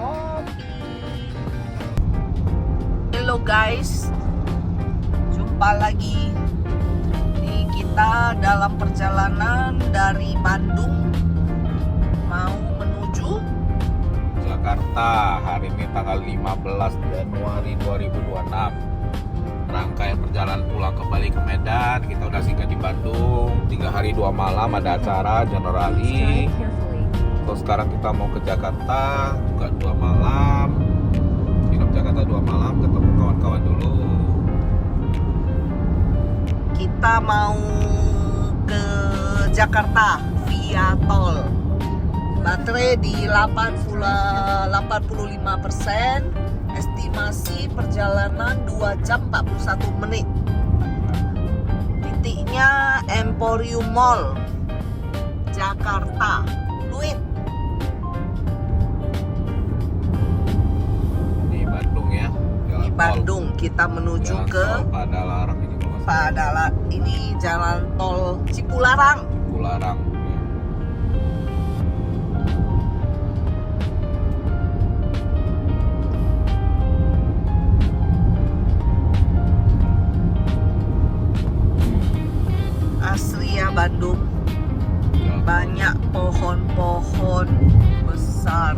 ngopi. Halo guys, jumpa lagi. Ini kita dalam perjalanan dari Bandung mau menuju Jakarta. Hari ini tanggal 15 Januari 2026. Rangkaian perjalanan pulang kembali ke Medan. Kita udah singgah di Bandung 3 hari 2 malam, ada acara Generali. Terus sekarang kita mau ke Jakarta juga 2 malam. Nginep Jakarta 2 malam, ketemu kawan-kawan dulu. kita mau ke Jakarta via tol. Baterai di 85%. Estimasi perjalanan 2 jam 41 menit. Titiknya Emporium Mall, Jakarta. Duit. Di Bandung ya. Jalan Di tol. Bandung kita menuju Jalan ke tol Padalarang ini kalau nggak salah. Padalarang. Ini jalan tol Cipularang. Cipularang. Asri ya Bandung. Ya. Banyak pohon-pohon besar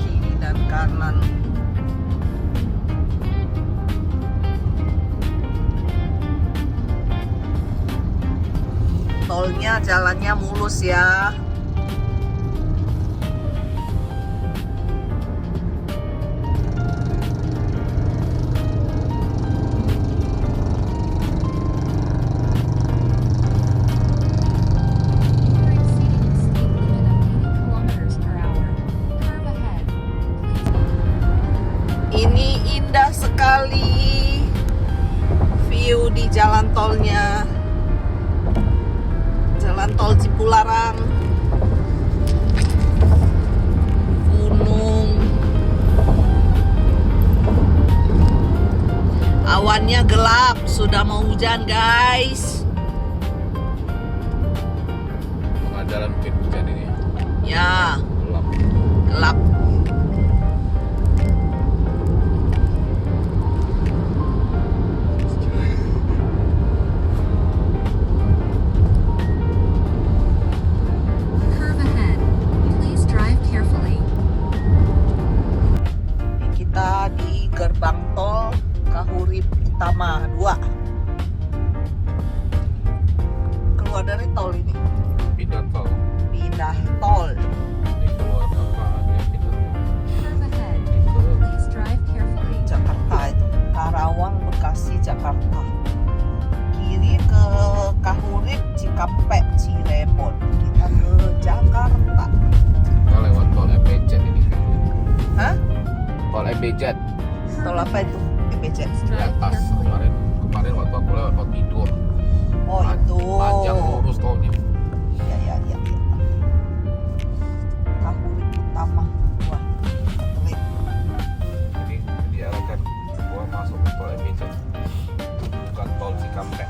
kiri dan kanan. Tolnya jalannya mulus ya. Ini indah sekali view di jalan tolnya. Jalan tol Cipularang. Gunung. Awannya gelap, sudah mau hujan guys. Tengah jalan mungkin hujan ini. Ya, Gelap. gelap. Kita di gerbang tol Kahurib Utama 2. Keluar dari tol ini, Pindah tol. pindah tol. Ini keluar apa? Dia pindah tol. Jakarta itu, Karawang, Bekasi, Jakarta. Kiri ke Kahurib, Cikampek, Cirebon. Kita ke Jakarta. Kita lewat tol MBZ ini kayaknya. Hah? Tol MBZ Tol apa itu? EBC. di atas. Kemarin waktu aku lewat mau tidur. Oh itu. Panjang lurus tolnya. Ya. Kahurib Utama 2. Satelit. Jadi diarahkan gua masuk ke tol MBZ, bukan tol Cikampek.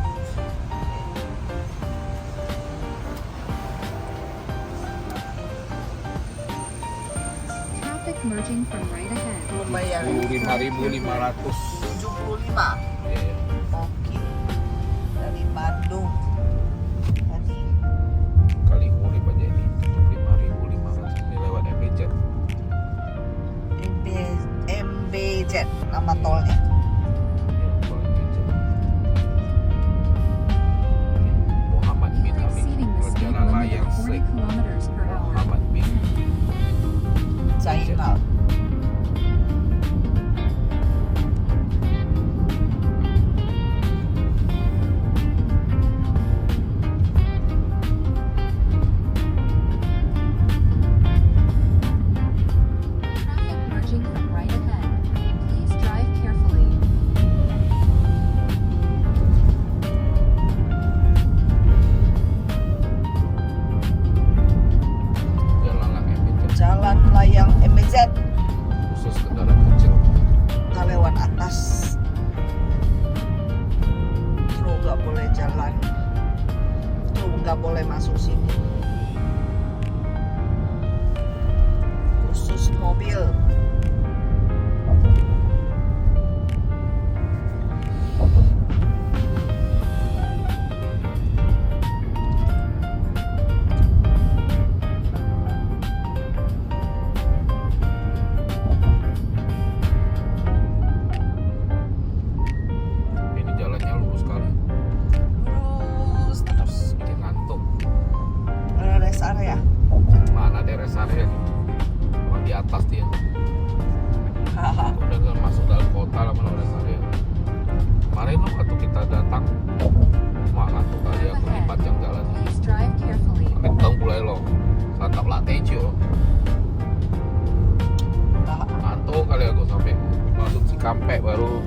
Merging from right ahead. Belum bayar. 75.500. 75. Iya. Oke. Dari Bandung. Tadi Kali urip aja ini 75.500. Ini lewat MBZ. MBZ nama tolnya. Ya, tol MBZ. Muhammad bin Amin. Exceeding the speed Jalan limit layang of 40 Slik. kilometers per hour. Muhammad bin. Zainal. Traffic merging from right ahead. Please drive carefully. Jalan layang MBZ. Jalan layang MBZ. halaman rest area. Kemarin lo waktu kita datang mana tuh kali aku di panjang jalan. Please drive carefully. Amit tong pulai lo. Santap latte cuy. Ngantuk kali aku sampai masuk Cikampek baru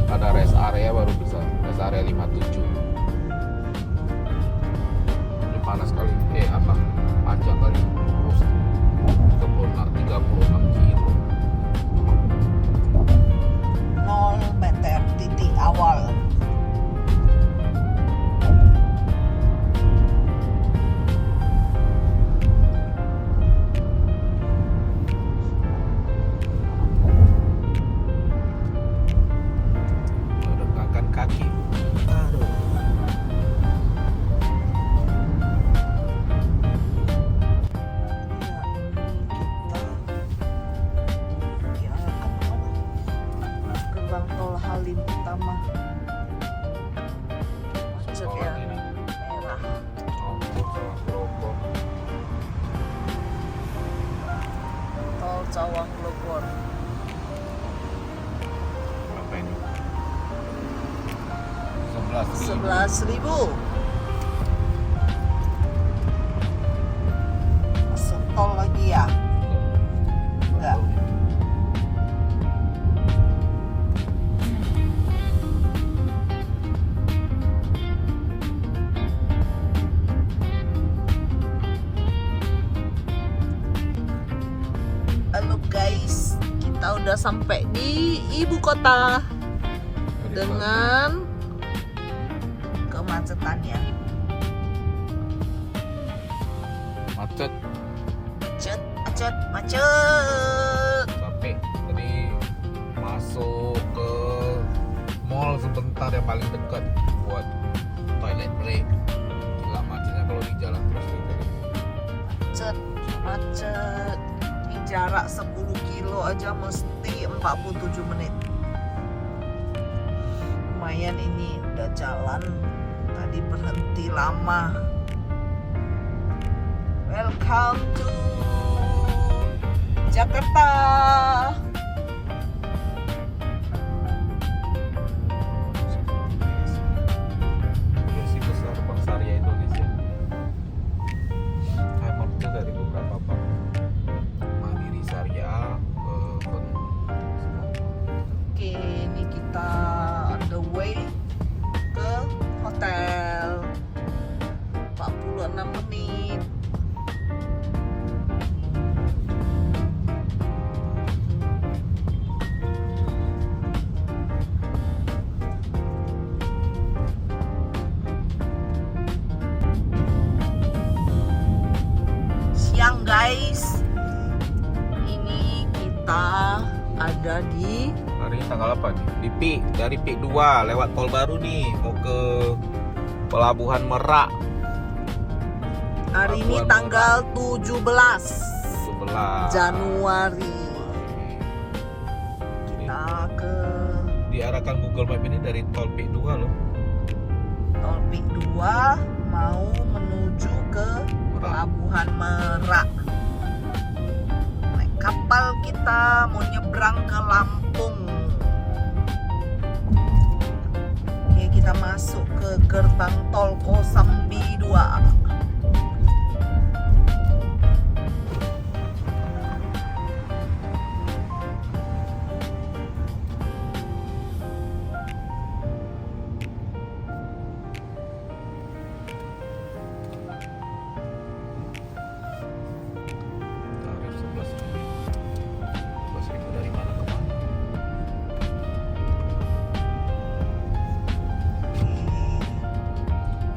ada rest area, baru bisa rest area 57. Ini panas kali. Apa? Panjang kali. Terus 36 kilo. 0 meter titik awal. Merengangkan kaki. Aduh. Ya, kita diarahkan kemana? Gerbang tol Halim Utama. Macet ya, Sekolah ini. merah. Campur sama Grogol. Tol Cawang Bogor. Berapa ini? 11.000. Masuk tol lagi ya? Enggak. Halo guys, kita udah sampai di ibu kota dengan kemacetannya. Macet Macet, macet, macet. sampai tadi masuk ke mall sebentar yang paling dekat buat toilet break. Gila macetnya kalau di jalan terus gitu. Macet, macet. Ini jarak 10 kilo aja mesti 47 menit. Lumayan ini udah jalan. Tadi berhenti lama. Welcome to Jakarta. Versi besar Bank Syariah Indonesia. Hammer itu dari beberapa bank. Mandiri Syariah ke Oke, ini kita on the way ke hotel. 46 menit. Siang guys. Ini kita ada di hari tanggal apa nih? Di PIK, dari PIK 2 lewat tol baru nih mau ke Pelabuhan Merak. hari ini Pelabuhan tanggal 17 11 Januari. Kita ke Diarahkan Google Map ini dari tol PIK 2 loh. tol PIK 2 mau menuju ke Pelabuhan Merak. Naik kapal kita mau nyebrang ke Lampung. Oke, kita masuk ke gerbang tol Kosambi 2. Tarif 11.000. 11.000 dari mana ke mana?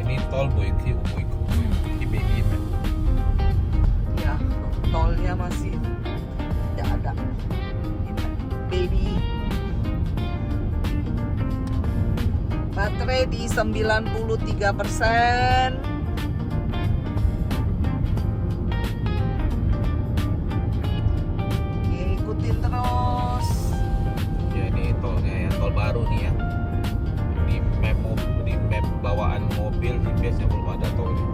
Ini tol Boyki Baby Map. Ya, tolnya masih tidak ada. Baby. Baterai di 93%. Oke, ikutin terus. Ya ini tolnya ya, tol baru nih ya. Di map bawaan mobil GPS-nya belum ada tolnya.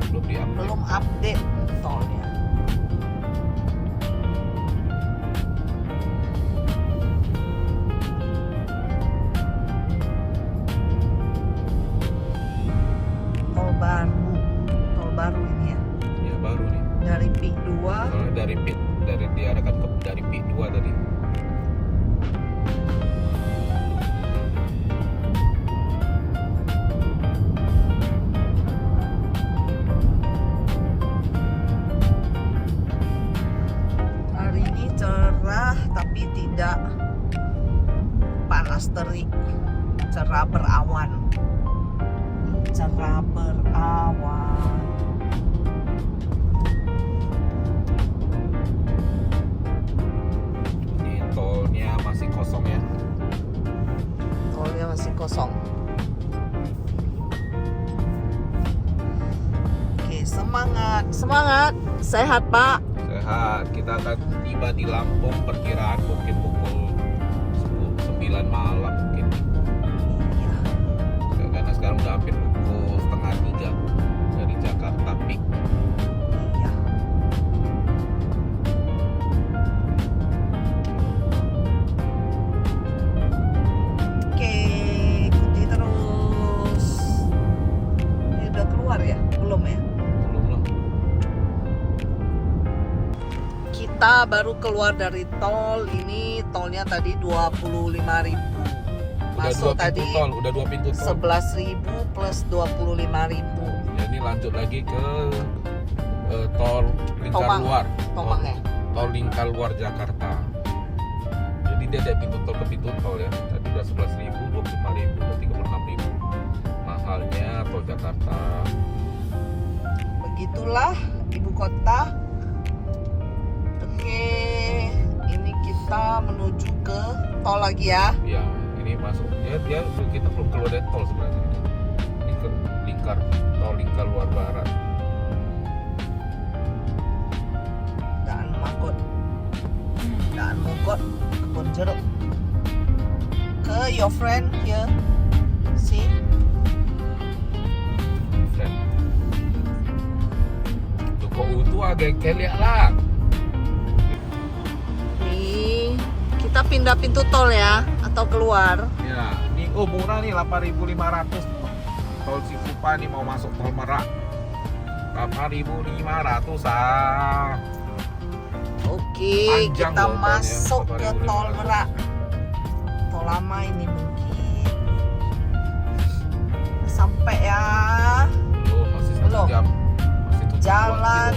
Belum di-update. Belum update tolnya. cerah tapi tidak panas terik, cerah berawan. Cerah berawan. Ini tolnya masih kosong ya. Tolnya masih kosong. Oke, semangat, semangat. Sehat, Pak. Sehat. Kita akan tiba di Lampung perkiraan mungkin pukul 9 malam mungkin. Iya. Karena sekarang udah hampir pukul setengah 3 dari Jakarta Peak. Iya. Oke, ikuti terus. Ini udah keluar ya? Belum ya? Belum loh. Kita baru keluar dari tol. Ini tolnya tadi 25.000. Udah Masuk dua tadi pintu tol, udah 2 pintu tol. 11.000 plus 25.000. Ya, ini lanjut lagi ke tol lingkar Tomang. luar. Tomang ya? Tol lingkar luar Jakarta. Jadi dia ada pintu tol ke pintu tol ya. Tadi udah 11.000, 25.000, 36.000. Mahalnya tol Jakarta. Begitulah ibu kota. Oke, ini kita menuju ke tol lagi ya. Ya, ini masuk. Ya, kita belum keluar dari tol sebenarnya. Ini ke tol lingkar luar barat. Daan Mogot, Daan Mogot, Kebun Jeruk. Ke your friend here, see? Friend. Tuh kok itu agak keliak lah. Nih, kita pindah pintu tol ya, atau keluar. Ya, ini murah nih 8.500. Tol Cikupa nih mau masuk tol Merak. 8.500 ah. Oke, Panjang kita loh tolnya, masuk ke 8.500. tol Merak. Tol lama ini mungkin. Sampai ya. Belum, masih 1 Belum. jam. Masih 7 Jalan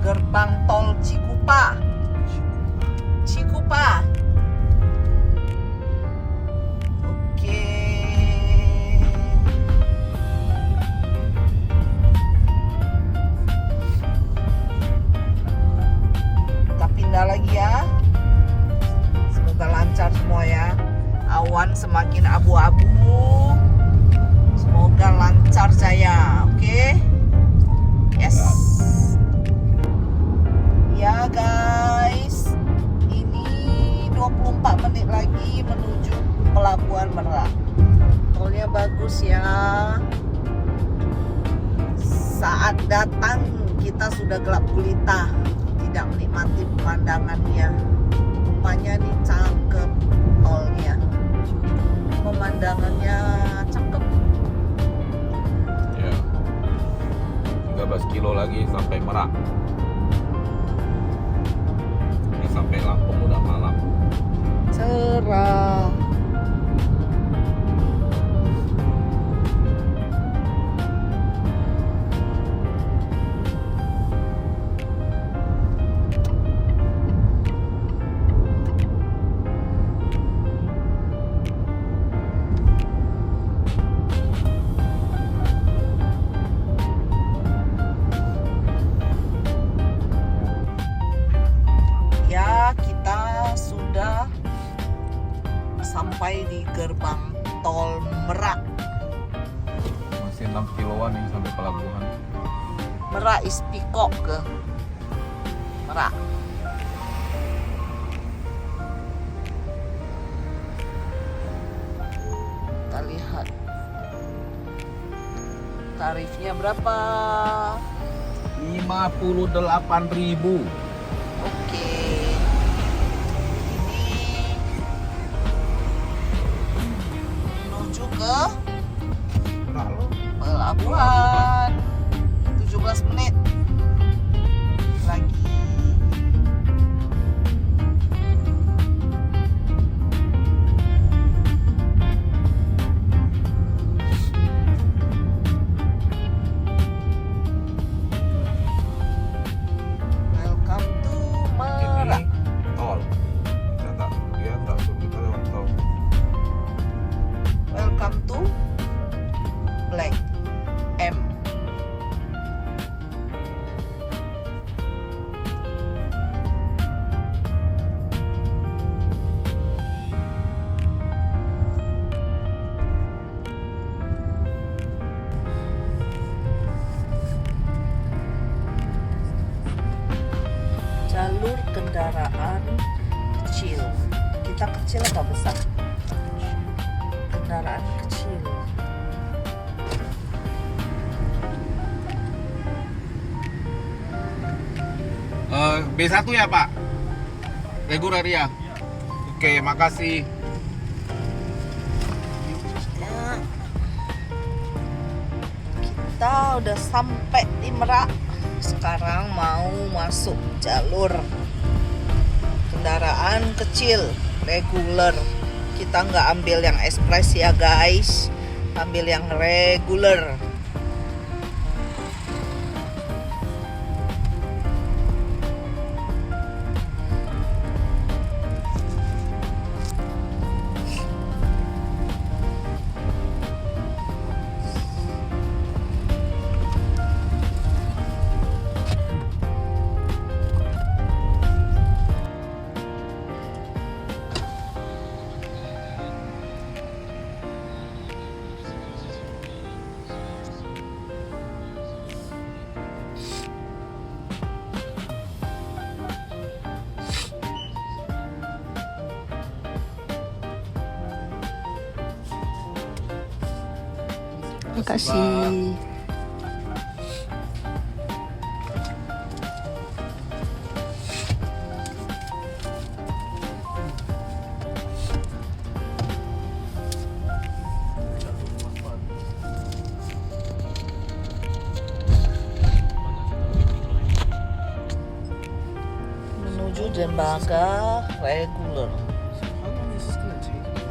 gerbang tol Cikupa. Cikupa. Oke. Kita pindah lagi ya. Semoga lancar semua ya. Awan semakin abu-abu. Semoga lancar jaya. Oke. Yes. Ya guys, ini 24 menit lagi menuju Pelabuhan Merak. Tolnya bagus ya. Saat datang kita sudah gelap gulita, tidak menikmati pemandangannya. Rupanya nih cakep tolnya, pemandangannya cakep. Ya. 13 kilo lagi sampai Merak. Ini sampai Lampung udah malam. Cerah. Ya, kita sudah sampai di gerbang tol Merak. Masih 6 kiloan nih sampai pelabuhan. Merak is Pikok ke Merak. Kita lihat tarifnya berapa. 58.000. Oke. Ini menuju ke Merak loh. pelabuhan. 17 menit lagi. Welcome to jalur kendaraan kecil. Kita kecil apa besar? Kendaraan kecil. B1 ya Pak? Reguler ya? Oke, makasih. Ya. Kita udah sampai di Merak. Sekarang mau masuk jalur kendaraan kecil reguler. Kita nggak ambil yang ekspres ya guys, ambil yang reguler. Terima kasih. Menuju dermaga reguler.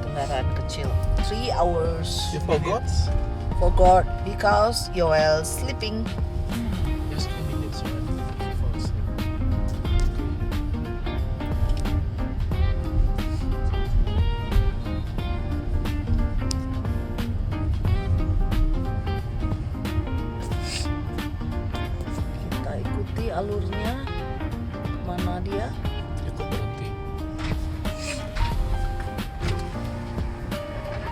Kendaraan kecil. 3 hours. You forgot? Forgot because you're sleeping. Just 2 minutes, right? Fall asleep. Kita ikuti alurnya. Mana dia? Cukup berhenti.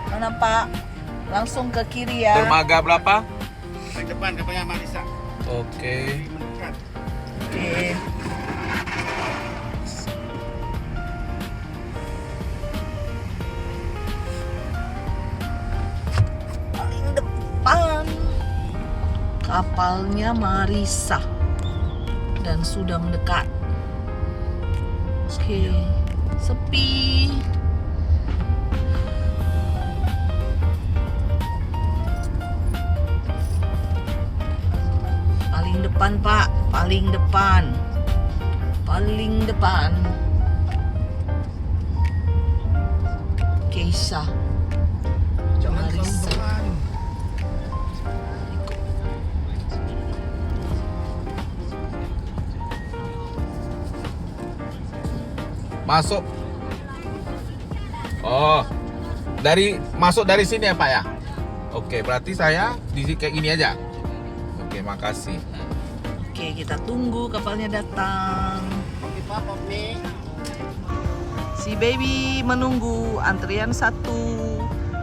Mana Pak? Langsung ke kiri ya. Dermaga berapa? Di depan depannya Marisa. Oke. Mendekat. Oke. Paling depan kapalnya Marisa dan sudah mendekat. Oke, sepi. Paling depan Pak, paling depan, paling depan. Keisha. Jangan terlalu Marisa. depan. Masuk. Oh, masuk dari sini ya Pak ya? Oke, berarti saya di kayak gini aja. Oke, makasih. Oke, kita tunggu kapalnya datang. Oke, Pak, Popi. Si baby menunggu antrian 1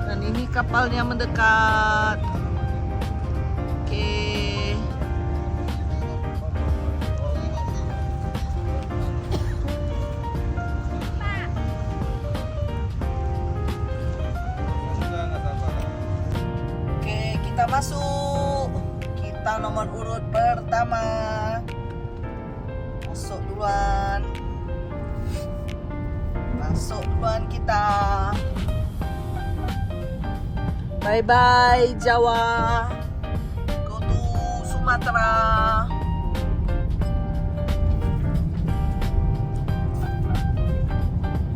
dan ini kapalnya mendekat. Oke. Oke, kita masuk. Kita nomor urut pertama. Masuk duluan. Masuk duluan kita. Bye bye Jawa. Go to Sumatera.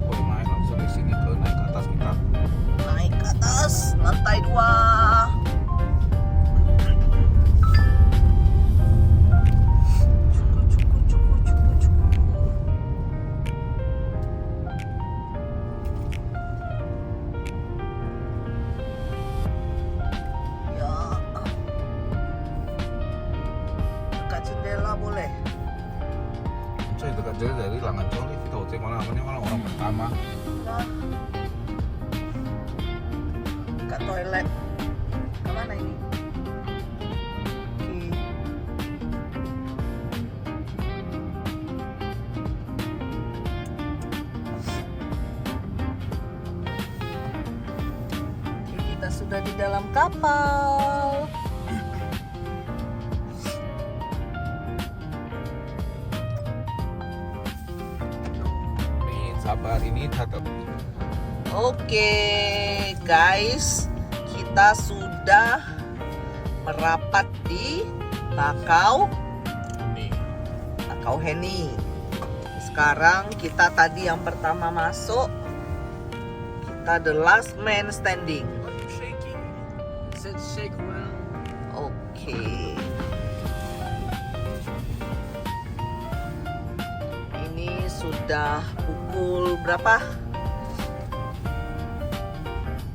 Oh, main langsung di sini ke naik ke atas kita. Naik ke atas lantai 2. Ya. Dekat jendela boleh. Saya dekat dari Langan Coli. Kita hotel mana namanya malah orang pertama. Nah. Dekat toilet. Kemana ini? Oke. dalam kapal. Nih, sabar ini tetap. Oke guys, kita sudah merapat di Bakau Heni. Sekarang kita tadi yang pertama masuk, kita the last man standing. Why are you shaking? It said shake well. Oke. Ini sudah pukul berapa?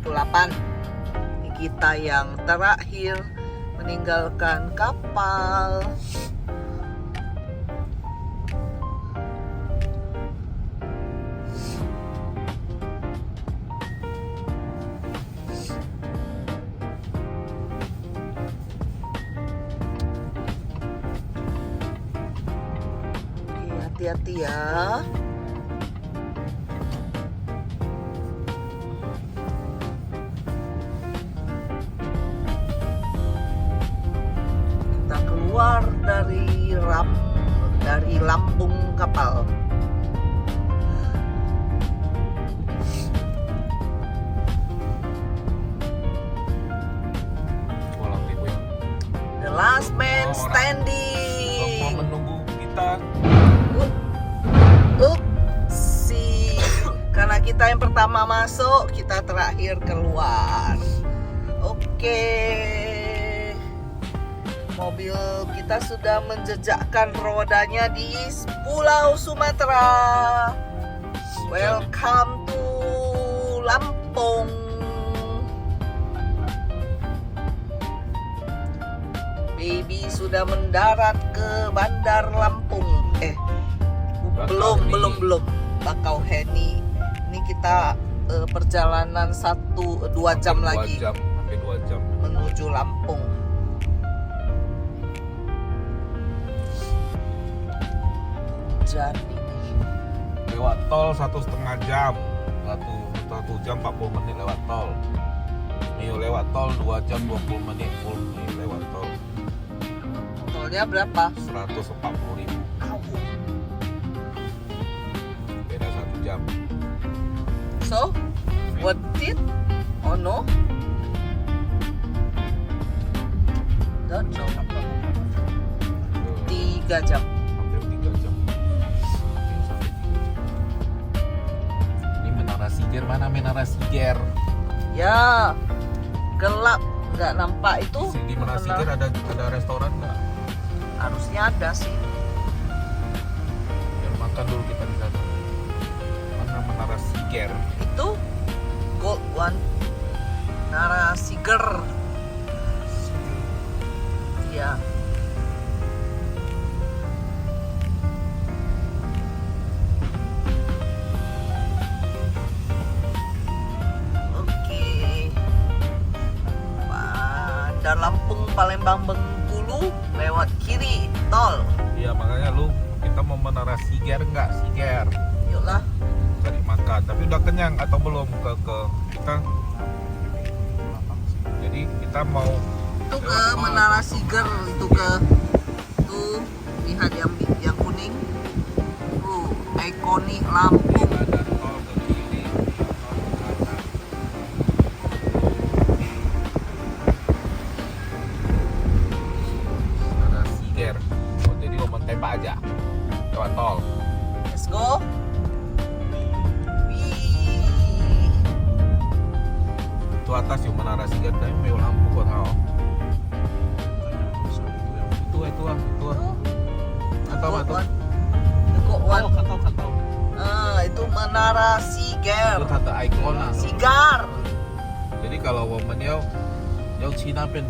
Pukul 8. Ini kita yang terakhir meninggalkan kapal. Hati-hati ya. Kita keluar dari lambung kapal. Pulang ibu ya. The last man Orang standing. mau menunggu kita. Karena kita yang pertama masuk, kita terakhir keluar. Oke. Mobil kita sudah menjejakkan rodanya di Pulau Sumatera. Welcome to Lampung. Baby sudah mendarat ke Bandar Lampung. Belum. Bakau Heni. Ini kita perjalanan 1-2 jam lagi Sampai 2 jam. menuju Lampung. Hujan ini. Lewat tol 1,5 jam. 1 jam 40 menit lewat tol. Nih lewat tol 2 jam 20 menit full nih lewat tol. Tolnya berapa? 140.000. Beda 1 jam. So, worth it or no? Don't know. 3 jam. Hampir 3 jam. Hampir sampai 3 jam. Ini Menara Siger, mana Menara Siger? Ya, gelap, nggak nampak itu. Di Menara Siger ada restoran nggak? Harusnya ada sih. Biar makan dulu kita di sana. Mana Menara Siger? Itu Gold One, Nara Siger. Ya. Oke. Bandar Lampung, Palembang, Bengkulu lewat kiri tol. Iya makanya kita mau Menara Siger nggak? Siger. Yuklah. Cari makan. Tapi udah kenyang atau belum ke kita? Jadi kita mau Itu ke Menara Siger, itu ke tuh lihat yang kuning. Tuh, ikonik Lampung. ada tol ke kiri, tol ke kanan. Menara Siger. Oh, jadi lo tembak aja lewat tol. Let's go. Wih. Itu atas yuk Menara Siger tapi mau lampu kok tau. Itu atau apa tuh? Kok one? Katau. Itu Menara Siger. Itu kata ikon lah. Sigar. Jadi kalau woman yau Cina pen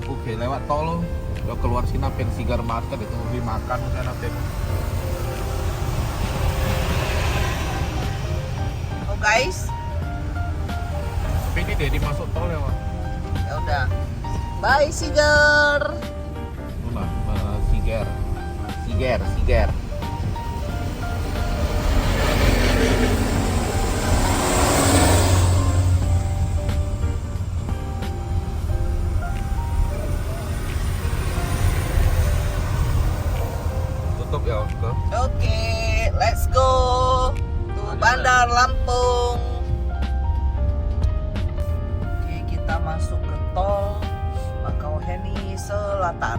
oke lewat tol lo keluar Cina pen Sigar Market itu lebih makan sana pen. Oh guys, Tapi ini dia dimasuk tol ya Wan. ya udah. Bye Siger. Mana Siger. Let's go to Bandar Lampung. Oke, kita masuk ke tol Bakauheni Selatan.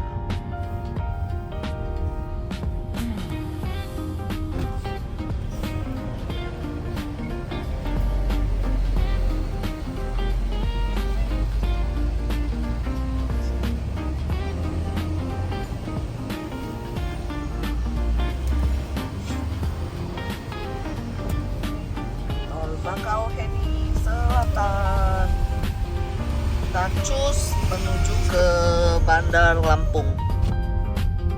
Bakauheni Selatan. Kita cus menuju ke Bandar Lampung.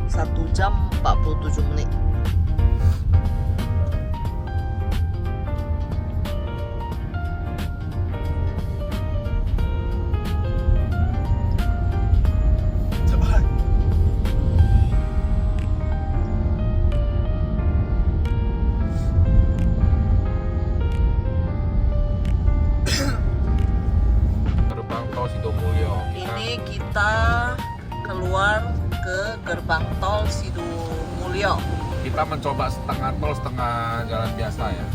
1 jam 47 menit. Ini kita keluar ke gerbang tol Sidomulyo. Kita mencoba setengah tol, setengah jalan biasa ya.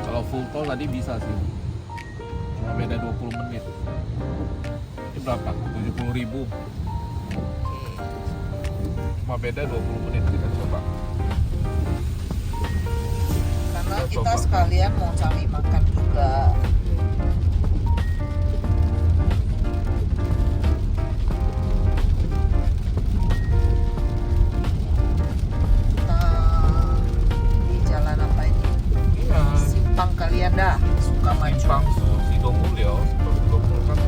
Kalau full tol tadi bisa sih. Cuma beda 20 menit. Ini berapa? 70.000. Cuma beda 20 menit kita coba. Karena Kita kita coba. sekalian mau cari makan juga. Simpang Kalianda, Sukamaju. Simpang Sidomulyo, Sidomulyo kan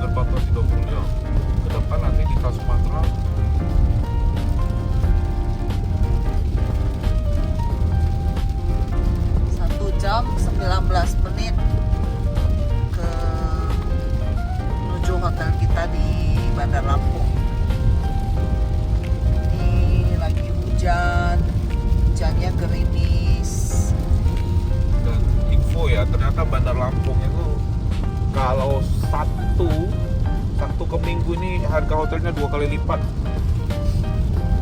gerbang tol Sidomulyo. Ke depan nanti di Trans Sumatera. Satu jam 19 menit ke menuju hotel kita di Bandar Lampung. Ini lagi hujan, hujannya gerimis. Dan info ya, ternyata Bandar Lampung itu kalau Sabtu ke Minggu ini harga hotelnya 2 kali lipat.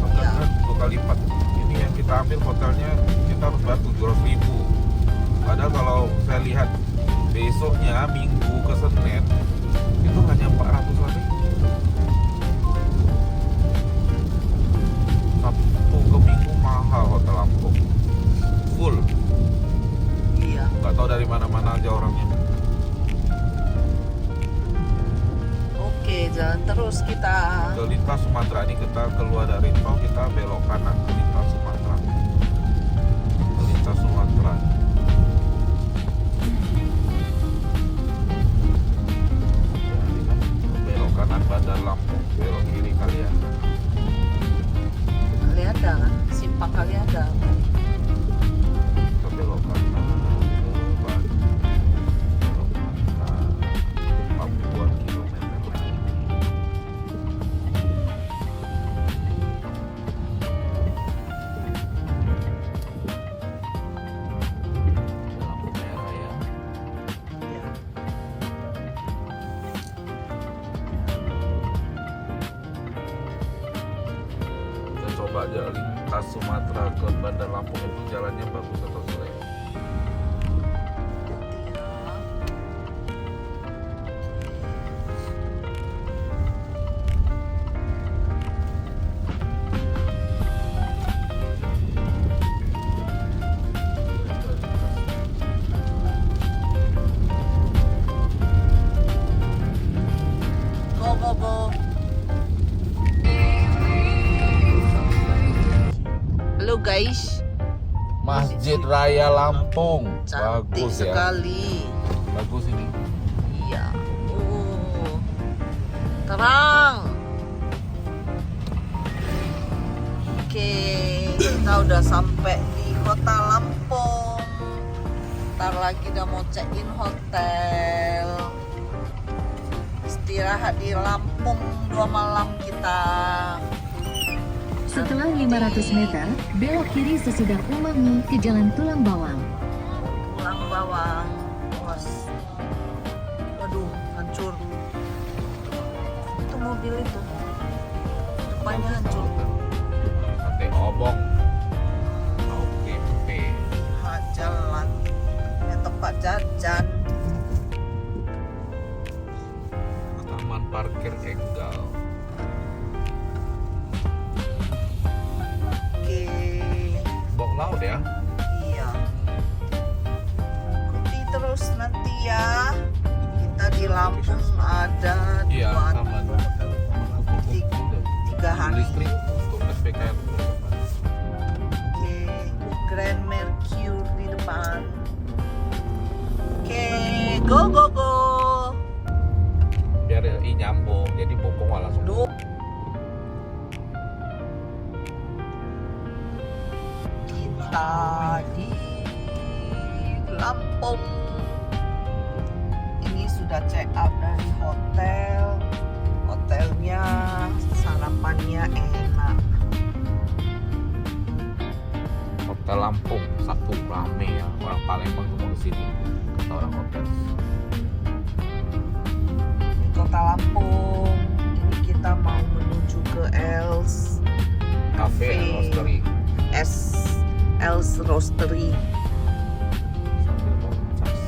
Hotelnya 2 kali lipat. Ini yang kita ambil hotelnya kita harus bayar 700.000. Padahal kalau saya lihat besoknya Minggu ke Senin itu hanya 400.000. Sabtu ke Minggu mahal hotel Lampung. Full. Iya. Nggak tahu dari mana-mana aja orangnya. Oke, jalan terus kita. Ke lintas Sumatera ini kita keluar dari tol, kita belok kanan ke lintas Sumatera. Ke lintas Sumatera. Jadi kan belok kanan Bandar Lampung, belok kiri kalian. Kalianda kan? Simpang Kalianda. Kita belok kanan ke Bandar. Belok kanan 40 kilometer lagi. Lampu merah ya. Iya. Kita coba jalan lintas Sumatera ke Bandar Lampung itu jalannya bagus atau jelek. Go go go. Halo guys, Masjid Raya Lampung, cantik bagus ya, sekali. bagus ini. Iya. Terang. Oke, kita udah sampai di kota Lampung. Ntar lagi udah mau check in hotel. Istirahat di Lampung 2 malam kita. Setelah 500 meter, belok kiri sesudah Umangi ke Jalan Tulang Bawang. Tulang bawang. Bos. Waduh, hancur. Itu mobil itu. Depannya hancur. Sate obong. laut ya. Iya. Ikuti terus nanti ya. Kita di Lampung ada Iya, dua sama tiga hari. listrik untuk SPKL. Oke, Grand Mercure di depan. Oke, go go go. Biar nyambung, jadi bokong langsung. Duh. Kita di Lampung. Ini sudah check out dari hotel. Hotelnya sarapannya enak. Hotel Lampung, Sabtu rame ya. Orang Palembang semua kesini. Kata orang hotel. Di kota Lampung. Ini kita mau menuju ke Cafe and Roastery. Els Roastery. Sambil mau cas.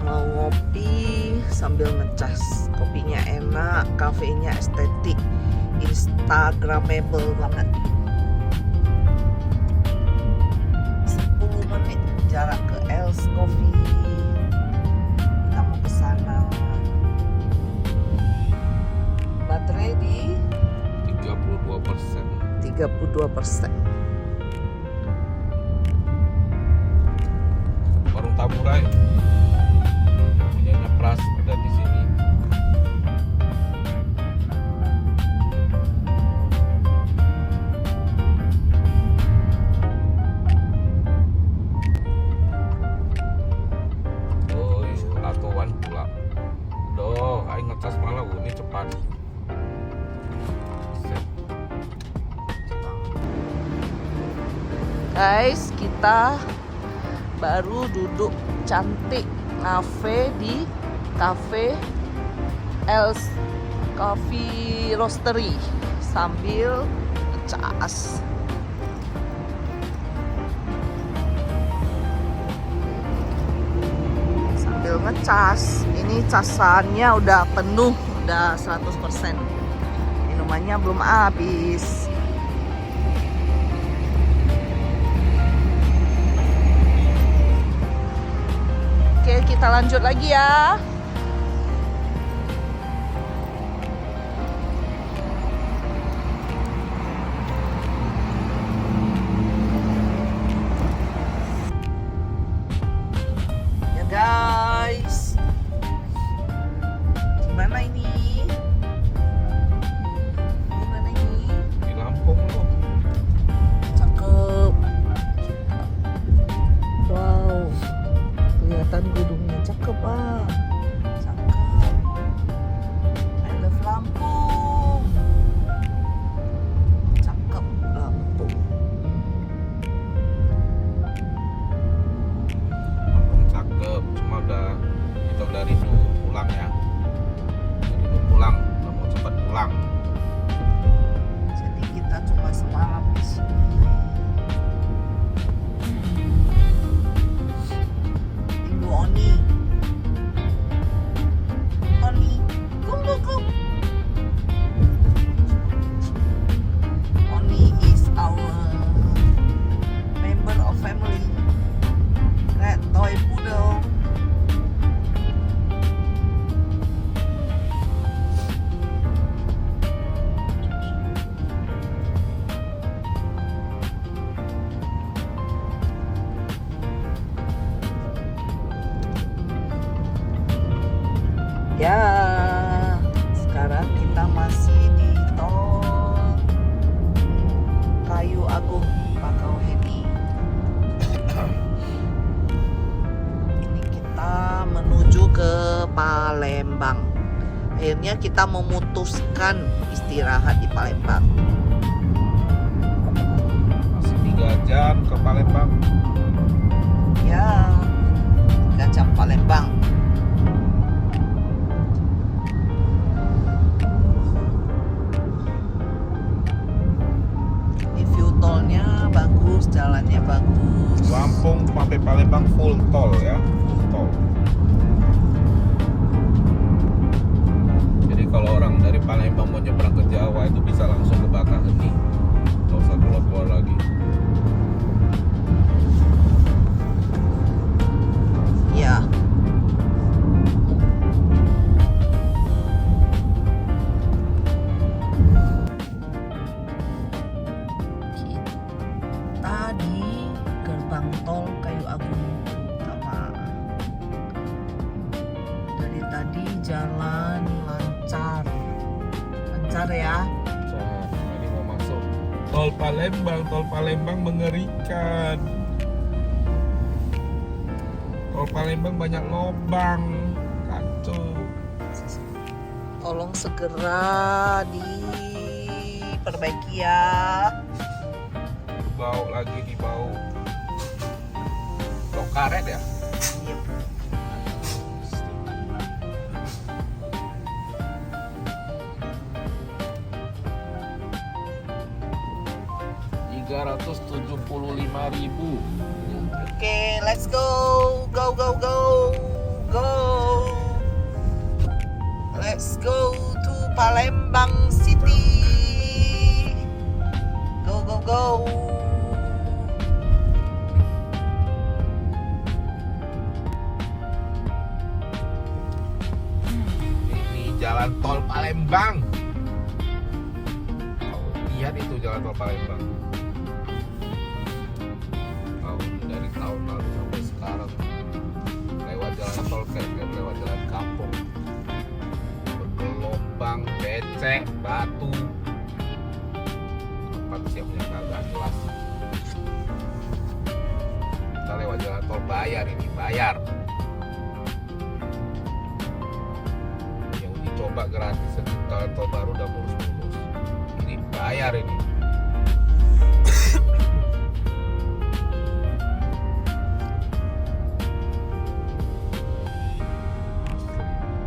Mau ngopi sambil ngecas. Kopinya enak, kafenya estetik, instagramable banget. 10 menit jarak ke Els Coffee. Kita mau ke sana. Baterai di 32%. 32%. Warung Taburai. Punyanya Pras udah di sini. Oi, latuan pula. Doh, aing ngecas malah ini cepat. Set. Guys, kita baru duduk cantik ngafe di Cafe Els Coffee Roastery sambil ngecas. Sambil ngecas. Ini casannya udah penuh, udah 100%. Minumannya belum habis. Oke, kita lanjut lagi ya. Ya guys. Gimana ini? Gimana ini? Di Lampung loh. Cakep. Wow. Kelihatan gedungnya cakep ah. Cakep. I love Lampung. Cakep Lampung. Lampung cakep, cuma kita udah rindu pulang ya. Rindu pulang, udah mau cepat pulang. Jadi kita cuma semalam di sini. Tunggu Oni. Oni, kum kum kum. Oni is our member of family. Red toy poodle. Ya, sekarang kita masih di tol Kayu Agung Bakauheni. Ini kita menuju ke Palembang. Akhirnya kita memutuskan istirahat di Palembang. Masih 3 jam ke Palembang. Ya, 3 jam Palembang. Ini view tolnya bagus, jalannya bagus. Lampung sampai Palembang full tol ya, full tol. Jadi kalau orang dari Palembang mau nyebrang ke Jawa itu bisa langsung ke Bakauheni, nggak usah keluar lagi. gerbang tol Kayu Agung Utama. Dari tadi jalan lancar ya. Ini mau masuk tol Palembang. Tol Palembang mengerikan. Tol Palembang banyak lubang, kacau. Tolong segera diperbaiki ya. Bau lagi di bau. Bau karet ya? Yep. 375.000. Oke, let's go. Go. Let's go to Palembang City. Go. Ini jalan tol Palembang. Lihat itu jalan tol Palembang. Dari tahun lalu sampai sekarang lewat jalan tol kayak lewat jalan kampung, bergelombang, becek, batu, tempat siapnya kagak jelas. Kita lewat jalan tol bayar, ini bayar. Yang dicoba gratis, jalan tol baru udah mulus-mulus. Ini bayar ini.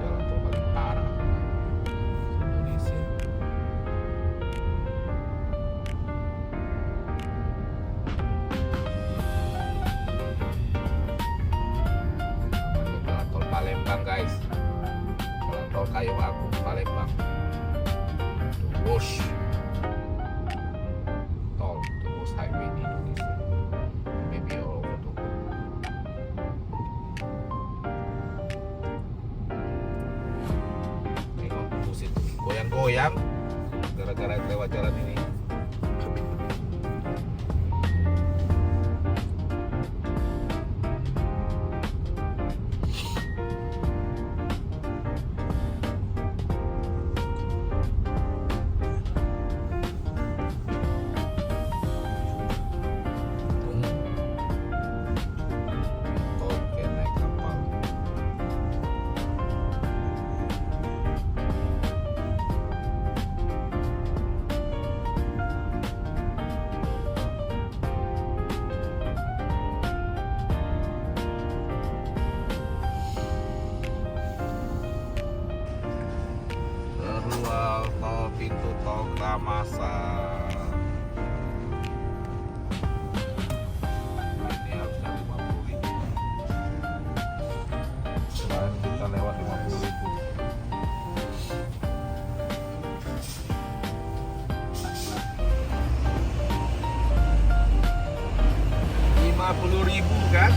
Jalan tol paling parah Indonesia. Jalan tol Palembang guys, jalan tol Kayu Agung Palembang. Terus tol terus highway di Indonesia, maybe all over the world. Tengok busit goyang-goyang gara-gara lewat jalan ini. Tol kayak naik kapal. Terlual tol pintu tol Kramasan. Ini harusnya 50.000. Selain kita lewat 50.000. Rp50.000 kan?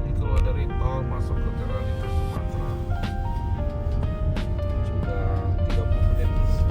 Ini keluar dari tol masuk ke jalan lintas Sumatera. Sudah 30 menit kota.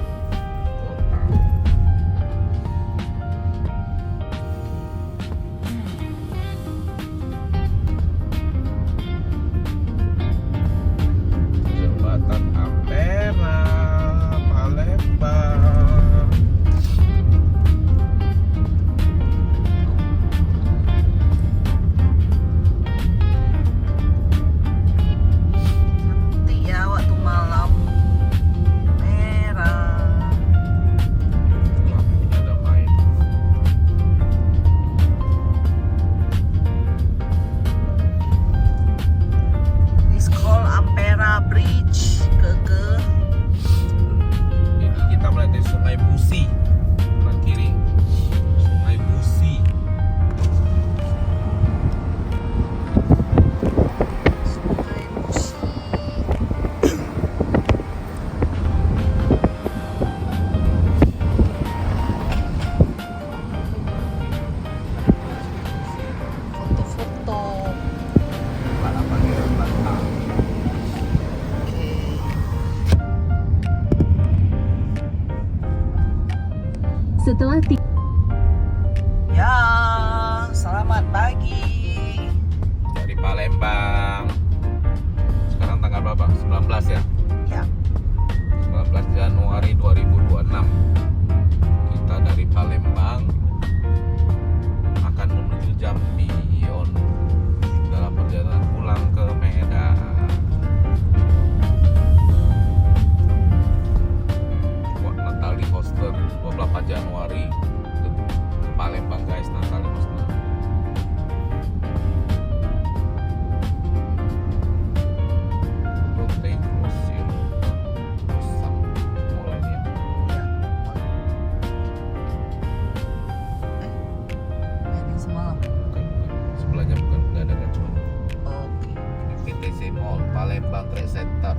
PTC Mall, Palembang Trade Center.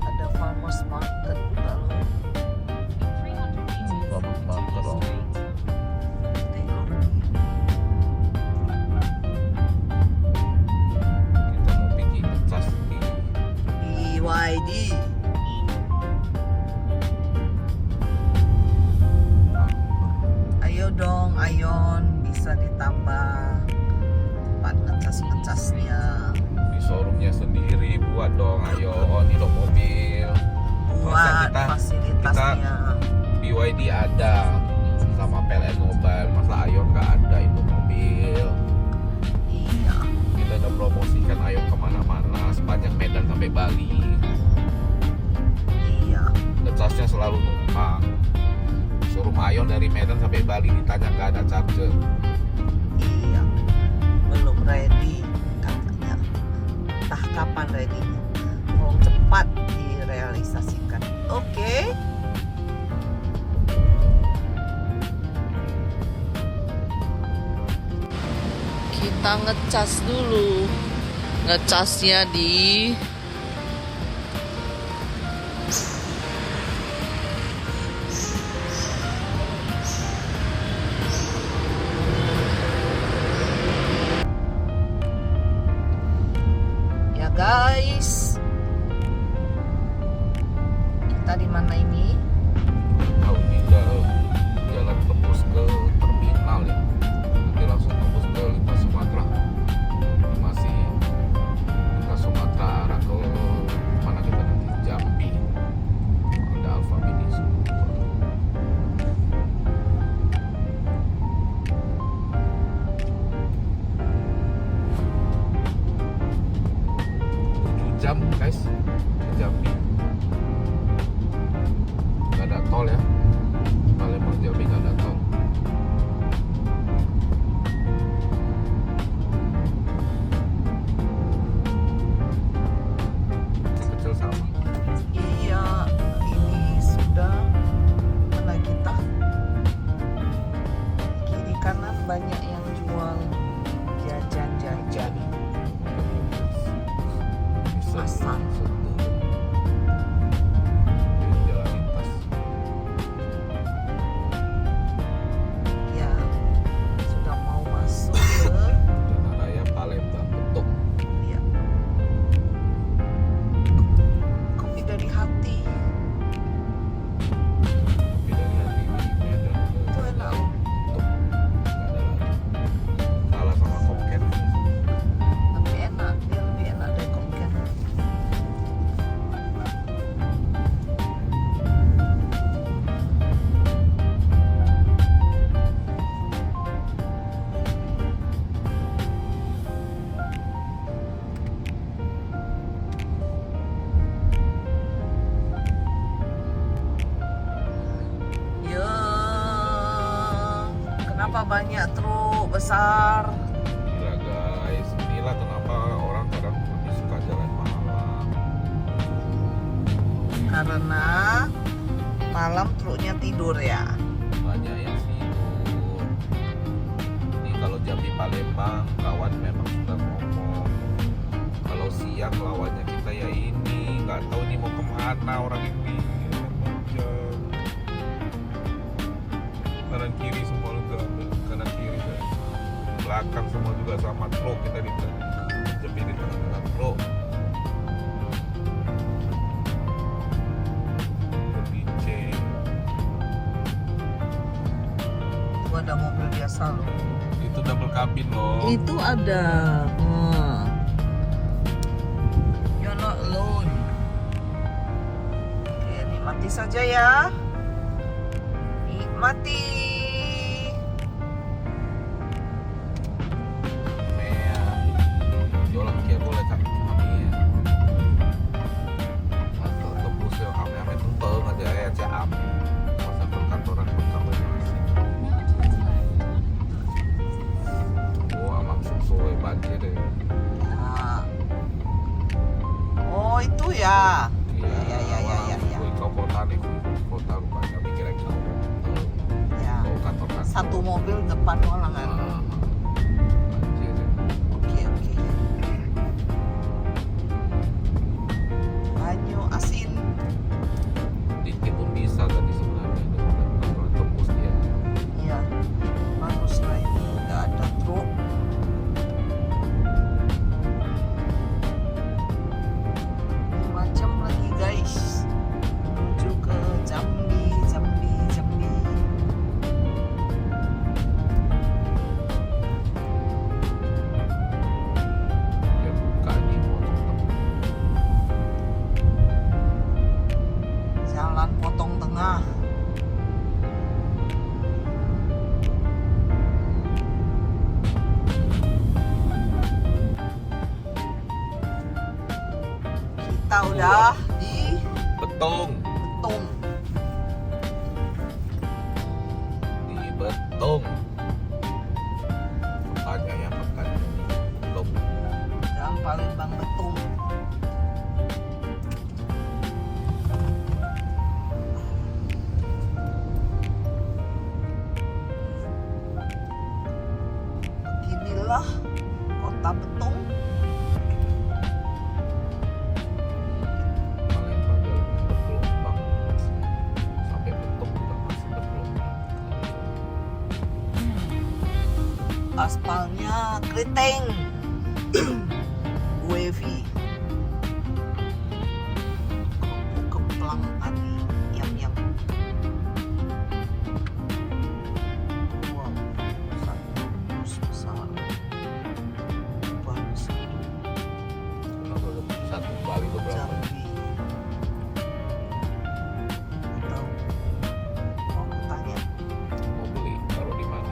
Ada farmers market lalu Farmers market loh. Kita mau pergi ngecas di BYD. Ayo dong, Ayon, bisa ditambah tempat ngecas-ngecasnya. di showroomnya sendiri buat dong. Ayo, ini dong mobil. Buat kita- fasilitasnya. BYD ada sama PLN Mobile, masa Ayon nggak ada itu mobil. Iya. Kita udah promosikan Ayon kemana-mana sepanjang Medan sampai Bali. Iya. Ngecasnya selalu numpang. Showroom Ayon dari Medan sampai Bali ditanya nggak ada charger. Iya. Belum ready katanya. Entah kapan ready-nya. Tolong cepat direalisasikan. Oke. Kita ngecas dulu. Ngecasnya di ya guys. Kita di mana ini? Tahu ini jalan tembus ke terminal ya. Nanti langsung tembus ke Lintas Sumatera. Ini masih Lintas Sumatera arah ke mana kita nanti? Jambi. Ada Alfa Mini Super. 7 jam guys ke Jambi. Nggak ada tol ya. Palembang Jambi nggak ada tol. Kecil sama. Iya, ini sudah mana kita? Kiri kanan banyak yang jual jajan-jajan. Pasar. Jalan lintas. Ya, sudah mau masuk ke Jalan Raya Palembang Betuk. ya. Kopi dari hati. Tapi dari hati di Medan Itu ke enak. Betuk. Nggak ada lagi. Kalah sama Kopken. Tapi enak, dia lebih enak dari Kopken. Ya, kenapa banyak truk besar? Gila guys, inilah kenapa orang kadang lebih suka jalan malam. Karena malam truknya tidur ya. Banyak yang tidur. Ini kalau Jambi Palembang, kawan memang sudah ngomong. Kalau siang lawannya kita ya ini, nggak tahu nih mau kemana orang ini. Kanan kiri semua lu kanan kiri kan. Belakang semua juga sama truk, kita di Jambi di tengah-tengah truk. Lebih Itu ada mobil biasa loh. itu double cabin loh. Itu ada. You're not alone. Oke, nikmati saja ya. Nikmati. Mea, jualan kia boleh kak kami ya. Atau tembus ya kami tumpeng aja ya Ciam. Masa perkantoran pertama masih. Now turn left. Oh amam susu banjir deh. Ya. Oh itu ya. Iya Ya. Kau kota nih kota rupanya pikiran kau. Ya. Kau kantor. Satu mobil depan orang kan. kita udah di Betung. Betung. Di Betung. Kotanya ya, kotanya. Betung. Jalan Palembang Betung. Inilah kota Betung. Palembang jalannya bergelombang. Sampai Betung juga masih bergelombang. Aspalnya keriting. Wavy. Kerupuk keplang ani. Yam. Wow, satu terus besar. Bangsa Kenapa satu kali itu berapa? Jambi. Atau mau aku tanya, Mau beli, taruh di mana?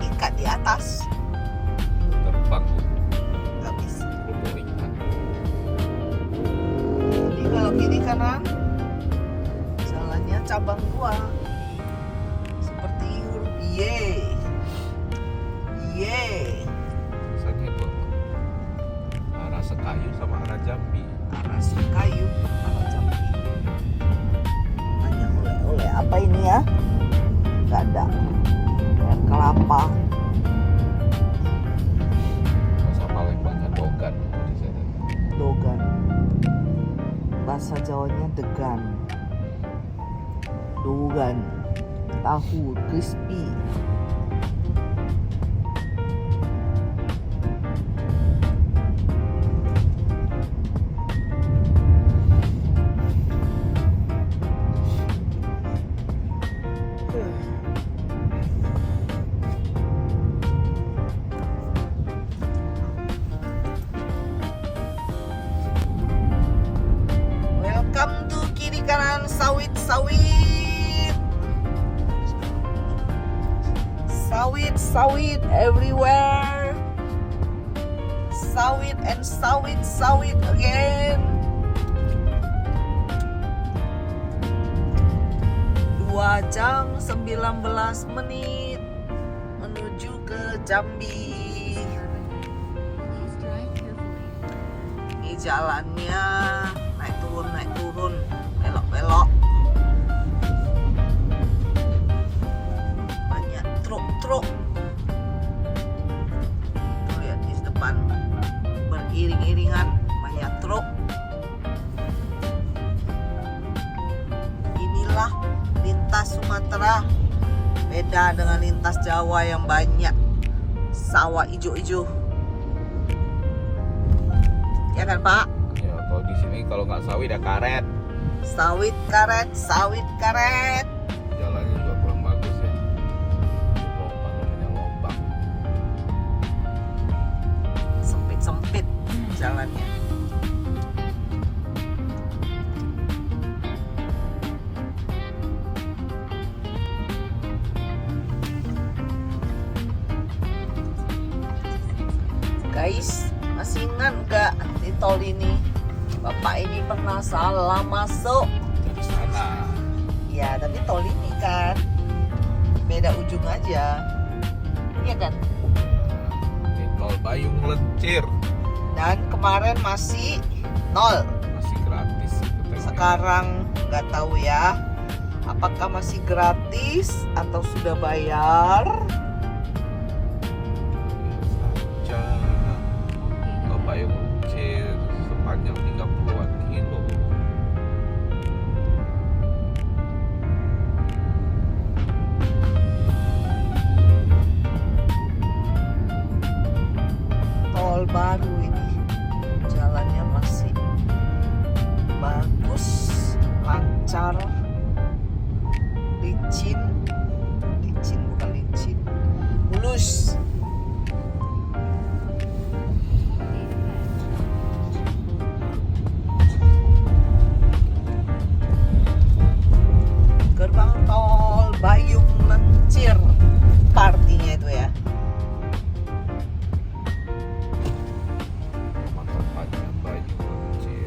ikat di atas Terbang tuh, nggak bisa. kerupuk ringan. Jadi kalau kiri kanan jalannya cabang dua seperti huruf Y. Y. Biasanya itu apa? Arah Sekayu sama arah Jambi. Arah Sekayu, arah Jambi. Hanya oleh apa ini ya? Nggak ada. Air kelapa. Bahasa Palembangnya dogan di sana. Dogan. Bahasa Jawanya degan. Dogan. Tahu crispy. Welcome to kiri kanan sawit. Sawit everywhere. Sawit and sawit again. 2 jam 19 menit menuju ke Jambi. Please drive carefully. Ini jalannya naik turun, belok. Banyak truk. Tuh lihat di depan beriring-iringan banyak truk. Inilah lintas Sumatera. Beda dengan lintas Jawa yang banyak sawah ijo-ijo. Ya kan, Pak? Ya kalau di sini kalau nggak sawit ya karet. Sawit karet. Jalannya juga kurang bagus ya. Lobang namanya lobang. Sempit jalannya. Guys, masih ingat nggak di tol ini? Bapak ini pernah salah masuk. Dari sana. Ya, tapi tol ini kan beda ujung aja. Iya kan? Di tol Bayung Lencir Dan kemarin masih 0. masih gratis. katanya. Sekarang nggak tahu ya. Apakah masih gratis atau sudah bayar? Saja ke Bayung Lencir sepanjang 30-an kilo. Tol baru ini jalannya masih bagus, lancar, licin bukan licin, mulus. Gerbang tol Bayung Lencir, partinya itu ya. Mata panjang Bayung Lencir.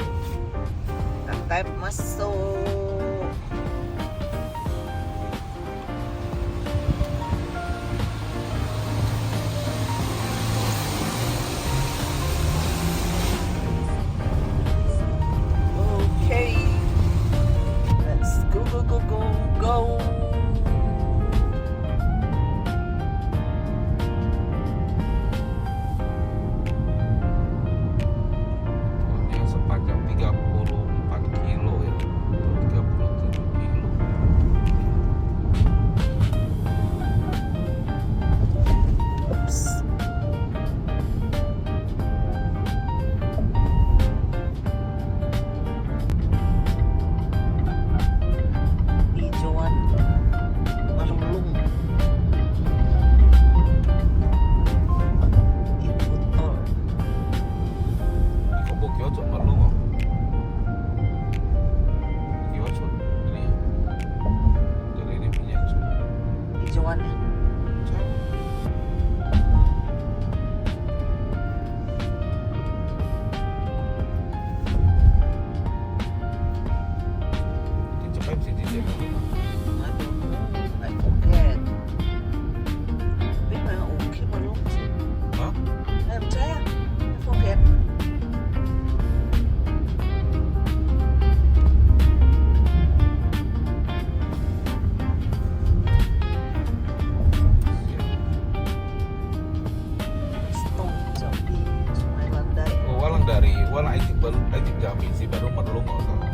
Jambi sih baru merlung nggak salah.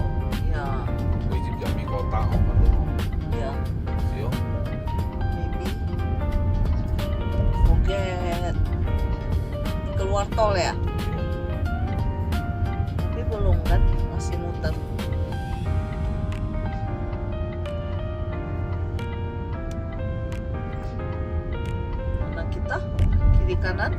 Ya, Wajib Jambi kota oh merlung. ya, Sio. maybe. Forget. Keluar tol ya? Tapi belum kan, masih muter. Mana kita? Kiri kanan?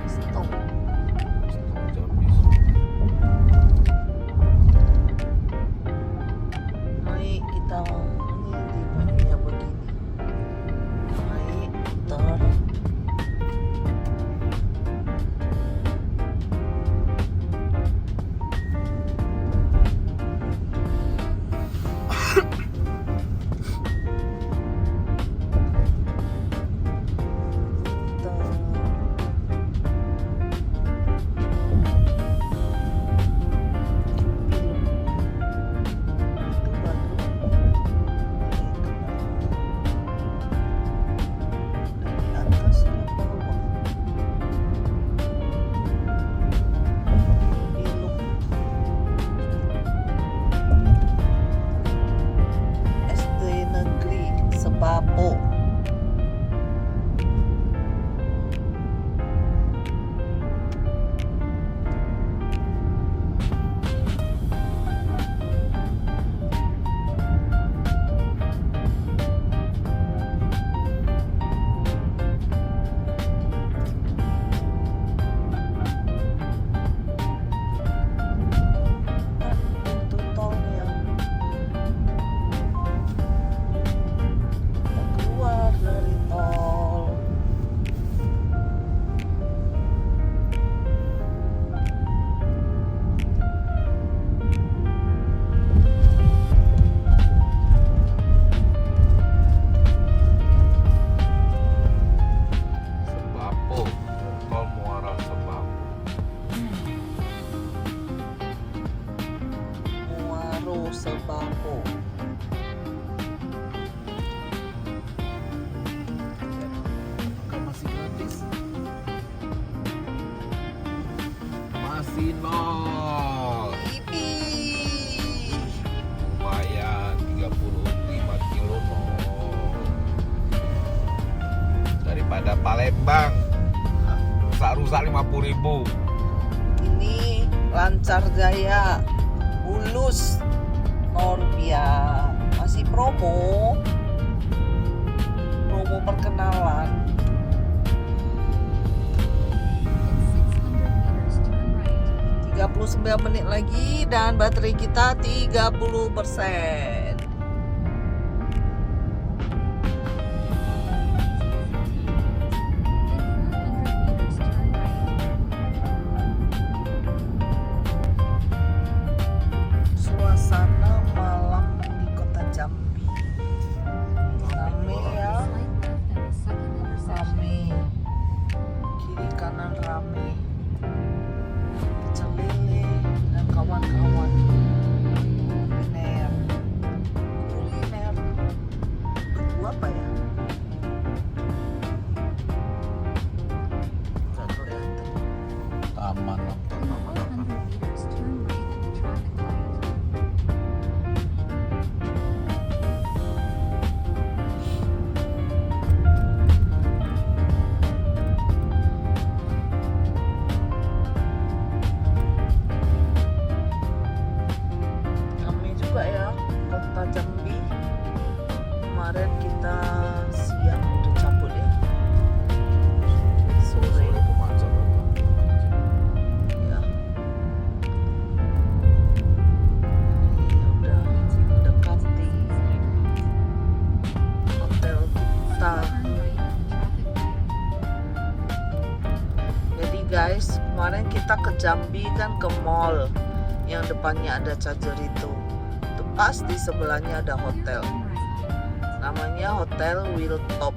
Stop. Stop Jambi. Naik kita ini di ya begini. Naik muter. SD Negeri Sebapo. Pintu tolnya. Kita keluar dari tol. Sebapo. Tol Muara Sebapo. Muaro Sebapo. Kan masih gratis. Masih nol. Ipi. Lumayan 35 kilo nol. Daripada Palembang. Rusak-rusak 50.000. Ini Lancar Jaya, Bulus, Norbia, masih promo perkenalan. In 600 meters, turn right. 39 menit lagi dan baterai kita 30%. Suasana malam di kota Jambi. Rame ya, rame. Kiri kanan rame. Pecel lele dan kawan-kawan. Kuliner. Itu apa ya? Nggak kelihatan. Taman apa? Taman apa? 100 meters, turn right at the traffic light. Rame juga ya kota Jambi. Kemarin kita siang udah cabut ya. Sore Sore kemacetan. ya. Ini udah mendekati hotel kita. Turn right at the traffic light. Jadi guys, kemarin kita ke Jambi kan ke mall yang depannya ada charger itu. Pas di sebelahnya ada hotel. Turn right. Namanya Hotel Wildtop.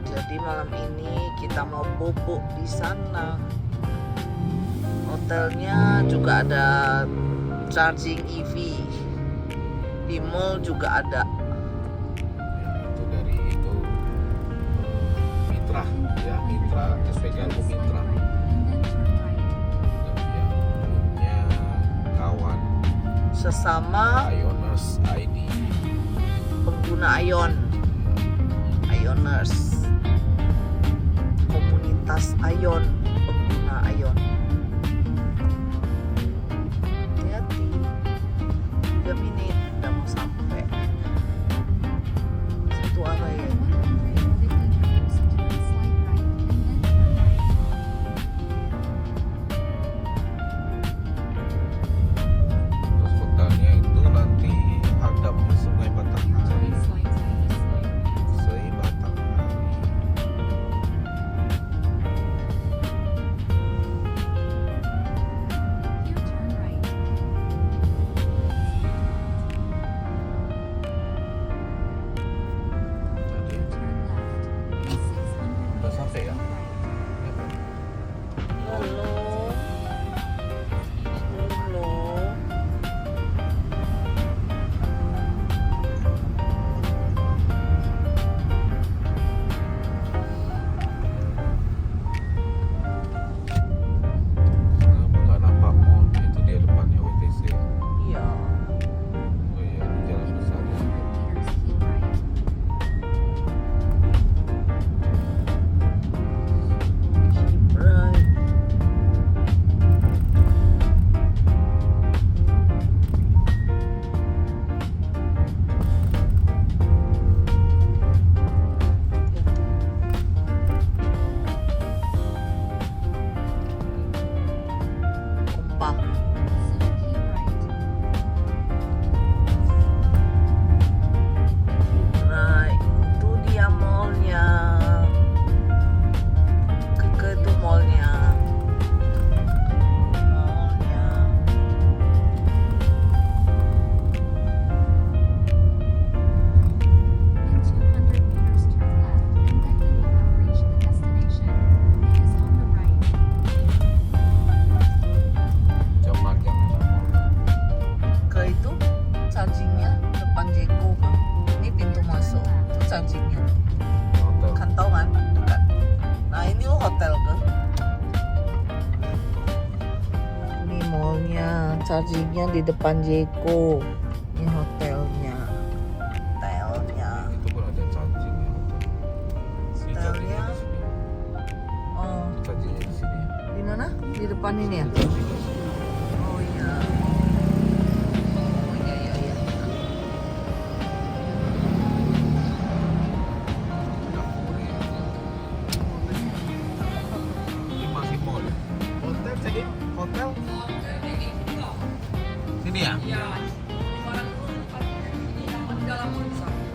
Jadi malam ini kita mau bubuk di sana. Hotelnya juga ada charging EV. Di mall juga ada. Ya, itu dari itu Mitra ya, Mitra SPKLU Mitra. Yang punya kawan Sesama Ioners ID. pengguna Ioners, komunitas Ion, pengguna Ion. Hati-hati, 3 menit udah mau sampai. Satu arah ya. 50 meters, turn slight right, and then turn right. Terus hotelnya itu nanti hadapnya Sungai Batanghari. Slight right, Sungai Batanghari. here turn right. Tadi Turn left. In 600 udah sampai ya? right. Belum. Kenapa nggak nampak mall? Itu dia depannya WTC. Iya. Oh iya, di jalan besar. 100 meters, keep right. Right. Kompak. 7 keep right. Right, itu dia mallnya. Keke itu mallnya. Mallnya. In 200 meters, turn left, and then you will have reached the destination. It is on the right. Jam magang ada mall. Ke itu chargingnya depan Jeko kan. Ini pintu masuk. Itu chargingnya. Hotel. Kan tahu kan dekat. Nah ini hotel ke. Ini mallnya, chargingnya di depan Jeko. Ini hotelnya. Hotelnya. Itu pun ada charging ya hotel. Ini chargingnya di sini. Oh, Chargingnya di sini. di mana? Di depan ini ya? Chargingnya di sini. Oh iya. Oh iya iya iya. Dapur ya. Ini masih mall ya? Hotel check-in? Hotel? Sini ya?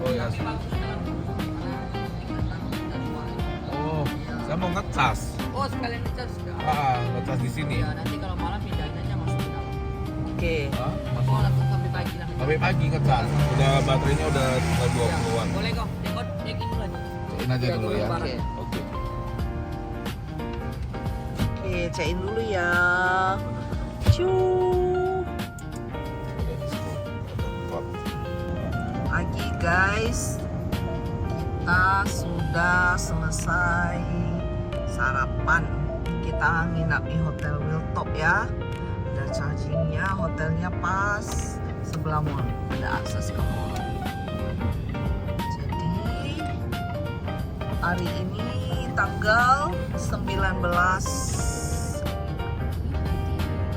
Oh ya. Oh, saya mau ngecas. Oh sekalian dicas juga. Ngecas di sini. Ya nanti kalau malam pindahnya aja masuk ke dalam. Oke. Hah? Oh Masuk. langsung sampai pagi lah. Sampai pagi ngecas. Udah baterainya udah tinggal 20-an. Boleh kok. Check in dulu aja. Check-in aja dulu ya. Oke. Oke. Oke, check in dulu ya. Ciu. Udah di situ. Ada pot. Pagi guys. Kita sudah selesai sarapan. Kita nginap di Hotel Wiltop ya. Ada chargingnya, hotelnya pas sebelah mall. Ada akses ke mall. Jadi hari ini tanggal 19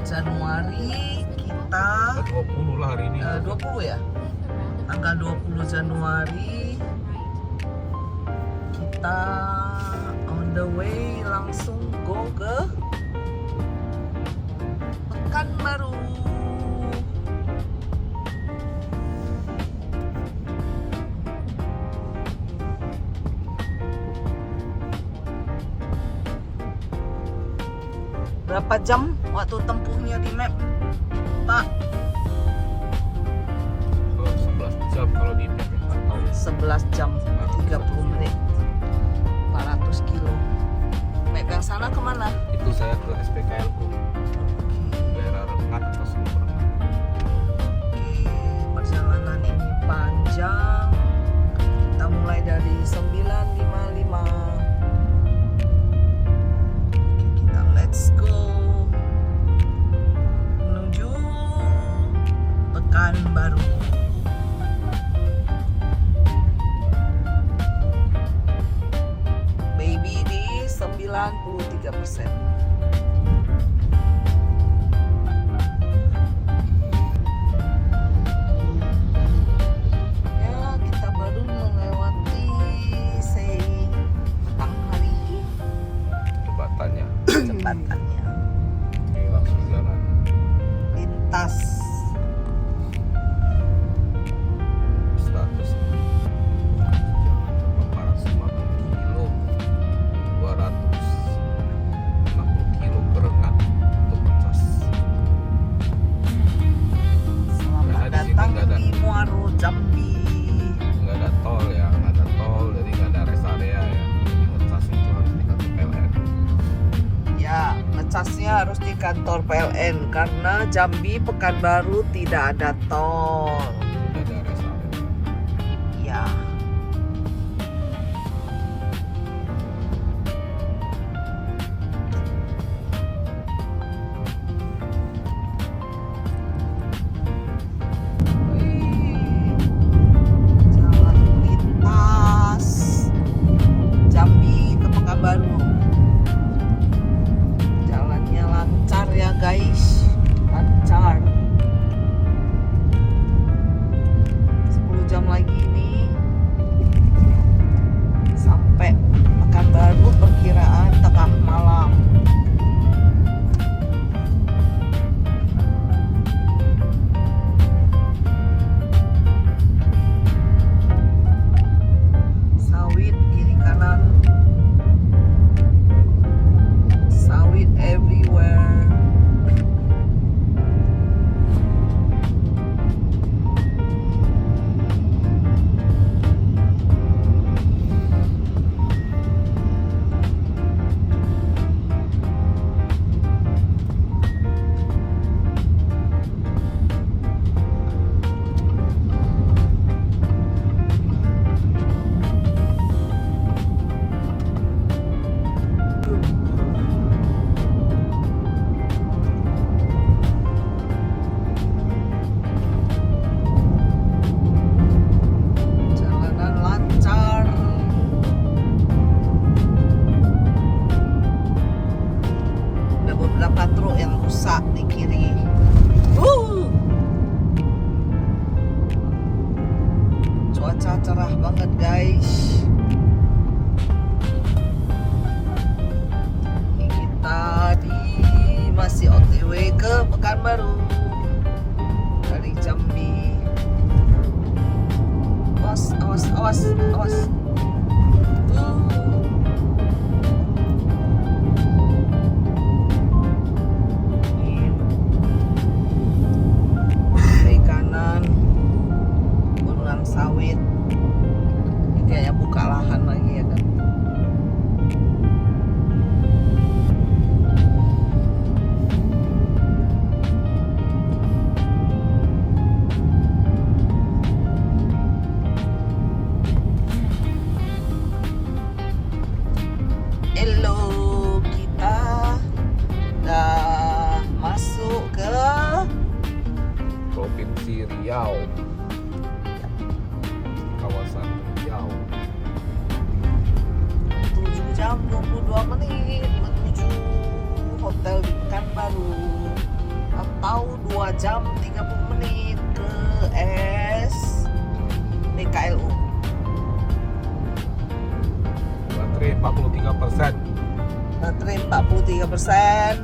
Januari kita Ada 20 lah hari ini. 20 ya? Tanggal 20 Januari kita on the way langsung go ke Pekanbaru. Berapa jam waktu tempuhnya di map, Pak? 11 jam kalau di map ya. Nggak tahu ya. 11 jam 30 menit 400 kilo. Map yang sana kemana? Itu saya ke SPKLU daerah Rengat atau Sumber. Oke, perjalanan ini kantor PLN karena Jambi Pekanbaru tidak ada tol. Sudah ada rest area. Ya. Jalan lintas Jambi ke Pekanbaru. Jalannya lancar ya guys, lancar. 10 jam lagi nih sampai Pekanbaru, perkiraan tengah malam. Sawit kiri kanan, sawit everywhere. Jalanan lancar. Ada beberapa truk yang rusak di kiri. Cuaca cerah banget guys. Ini kita masih OTW ke Pekanbaru dari Jambi. Awas, awas, awas, awas. Ini kiri kanan gunungan sawit. Ini kayaknya buka lahan lagi ya kan. Hello, kita udah masuk ke Provinsi Riau. Kawasan Riau. 7 jam 22 menit menuju hotel di Pekanbaru, atau 2 jam 30 menit ke PKLU. Baterai 43%. Baterai 43%.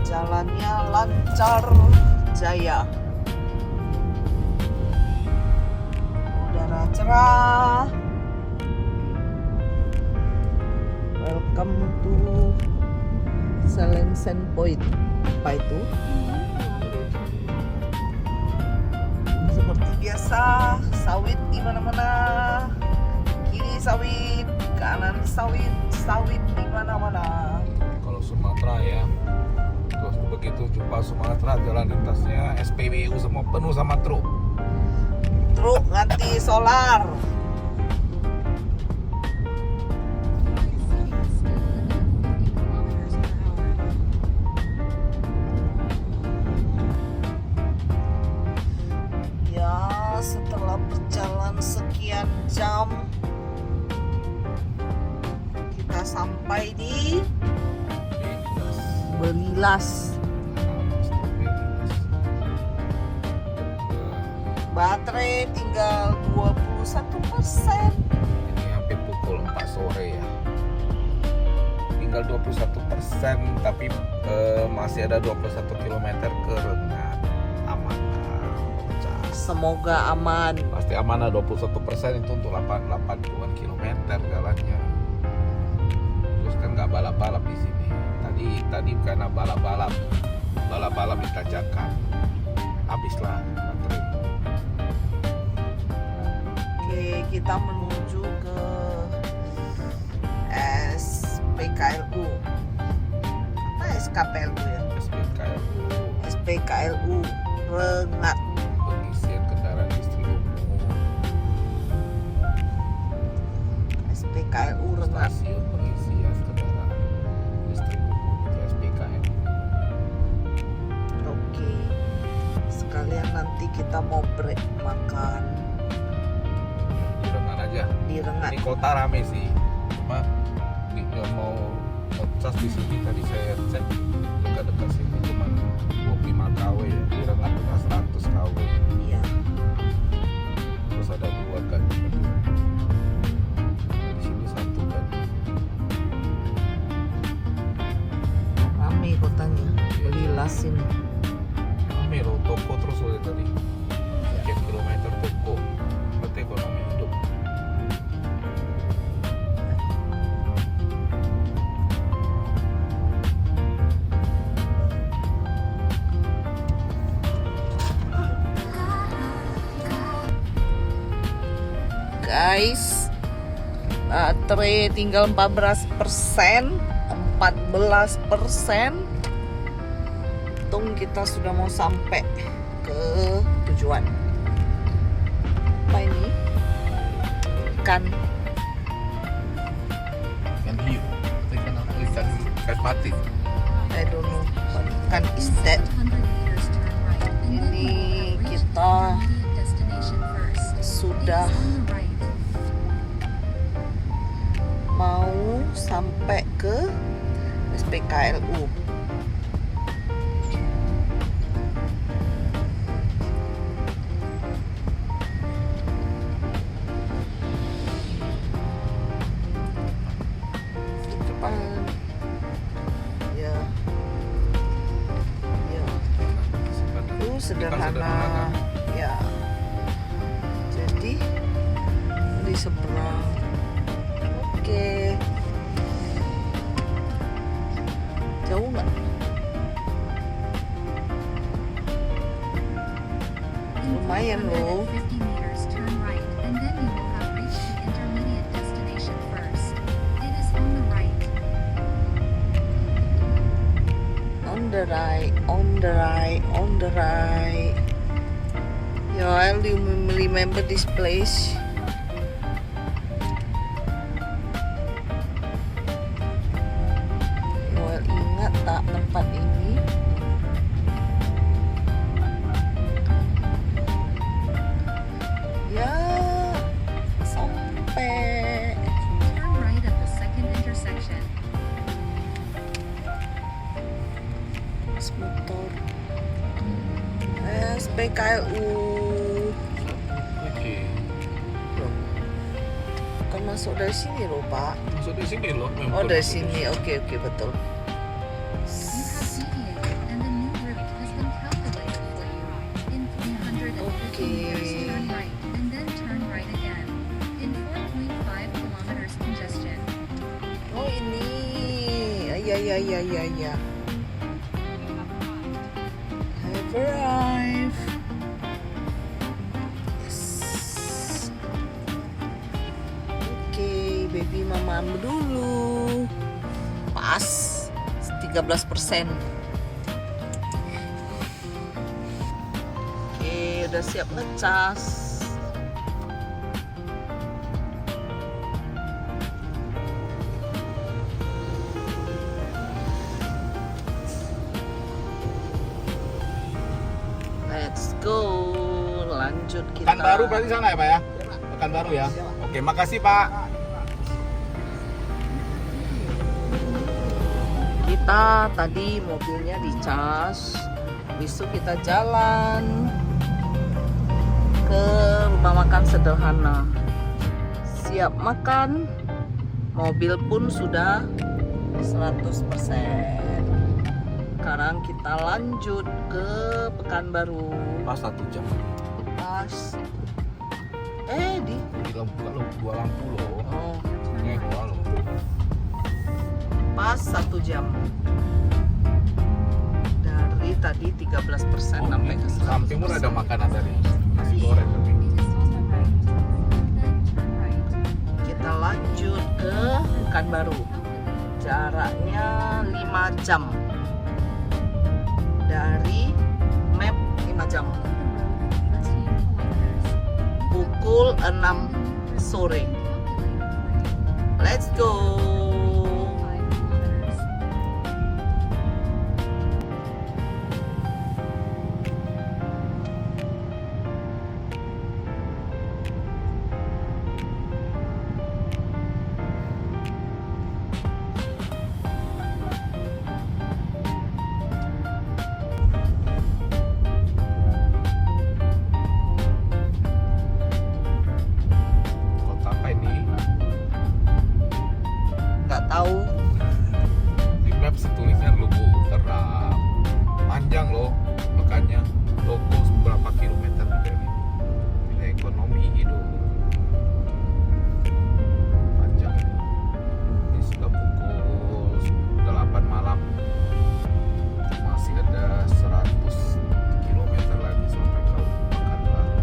Jalannya lancar jaya. Udara cerah. Welcome to Selensen Point. Apa itu? Seperti biasa, sawit di mana-mana. Kiri sawit, kanan sawit, sawit di mana-mana. Kalau Sumatera ya, terus begitu jumpa Sumatera, jalan lintasnya SPBU semua penuh sama truk. Truk nganti solar. Ya, setelah berjalan sekian jam, kita sampai di Belilas. Baterai tinggal 21%. Ini hampir pukul 4 sore ya. Tinggal 21%, tapi masih ada 21 km ke Rengat. Aman lah, pecah. Semoga aman. Pasti aman lah, 21% itu untuk 80-an km jalannya. Terus kan nggak balap-balap di sini. Tadi karena balap-balap di Tanjakan. Habislah baterai. Oke, kita menuju ke SPKLU. Apa SKPLU ya. SPKLU, SPKLU Rengat. pengisian kendaraan listrik umum, SPKLU Rengat. stasiun pengisian kendaraan listrik umum itu SPKLU. Oke. Sekalian nanti kita mau break makan Di Rengat aja. di Rengat. Ini kota rame sih, cuma yang mau ngecas di sini tadi saya cek dekat-dekat sini cuma 25 kW ya, di Rengat udah 100 kW. Iya. Terus ada 2 kan di sini 1 kan. Rame kotanya. Beli las ini. Rame loh, toko terus udah tadi sekian kilometer toko buat ekonomi hidup. Guys, baterai tinggal 14%. Untung kita sudah mau sampai ke tujuan. Apa ini? Ikan. Ikan hiu, ikan apa? Ikan mati. I don't know what ikan is that. 100 meters turn right, and then Ini you will have reached kita the intermediate destination first. Sudah It is on the right. mau sampai ke SPKLU. Depan. Ya. Ya. Sederhana. Ya. Jadi di seberang. Oke. Jauh nggak? In Lumayan loh. 450 meters turn right, and then you will have reached the intermediate destination first. It is on the right. On the right, on the right, on the right. Yoel, do you remember this place? Yoel ingat tak tempat ini? Ya, sampai. Turn right at the second intersection. Motor. SPKLU. Oke, Loh, bukan masuk dari sini loh, Pak. masuk di sini loh. Oh, dari sini. Oke, betul. You have deviated, and the new route has been calculated for you. In 350 meters, turn right, and then turn right again. In 4.5 kilometers congestion. Oh, ini. Ya. Have arrived. Yes. Oke, baby mama ambil dulu. Pas 13%. Oke, udah siap ngecas. Let's go. Lanjut kita. Pekanbaru berarti sana ya Pak ya? Pekanbaru ya? Oke, makasih Pak. Kita tadi mobilnya dicas, habis itu kita jalan ke rumah makan sederhana. Siap makan, mobil pun sudah 100%. Sekarang kita lanjut ke Pekanbaru. Pas 1 jam. Pas. Di lampu kalau 2 lampu loh. Oh, Ini 2 loh. pas 1 jam. Dari tadi 13% sampai ke 100%. Samping pun ada makanan tadi. Nasi goreng tapi. It is on the right. Then turn right. Kita lanjut ke Pekanbaru. Jaraknya 5 jam. di map 5 jam. Follow the road for 13 kilometers. Pukul 6 sore. Let's go. 5 kilometers. Kota apa ini? Nggak tahu. Di Maps tulisnya Lubu Utara. Panjang loh, makanya logo berapa kilometer juga nih. Ini ekonomi hidup. Panjang ini. Ini sudah pukul 8 malam. Masih ada 100 kilometer lagi sampai ke Pekanbaru.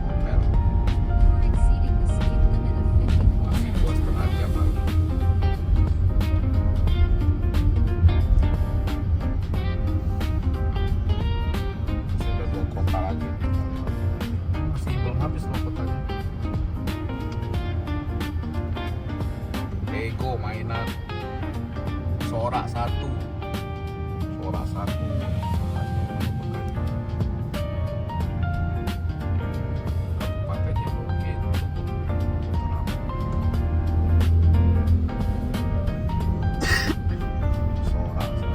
Hotel. You are exceeding the speed limit of 50 Masih kilometers. 2,5 jam lagi. Masih ada 2 kota lagi. Masih belum habis loh kotanya. Lego mainan. Sorak 1. Sorak 1. Kabupatennya mungkin Sorak 1.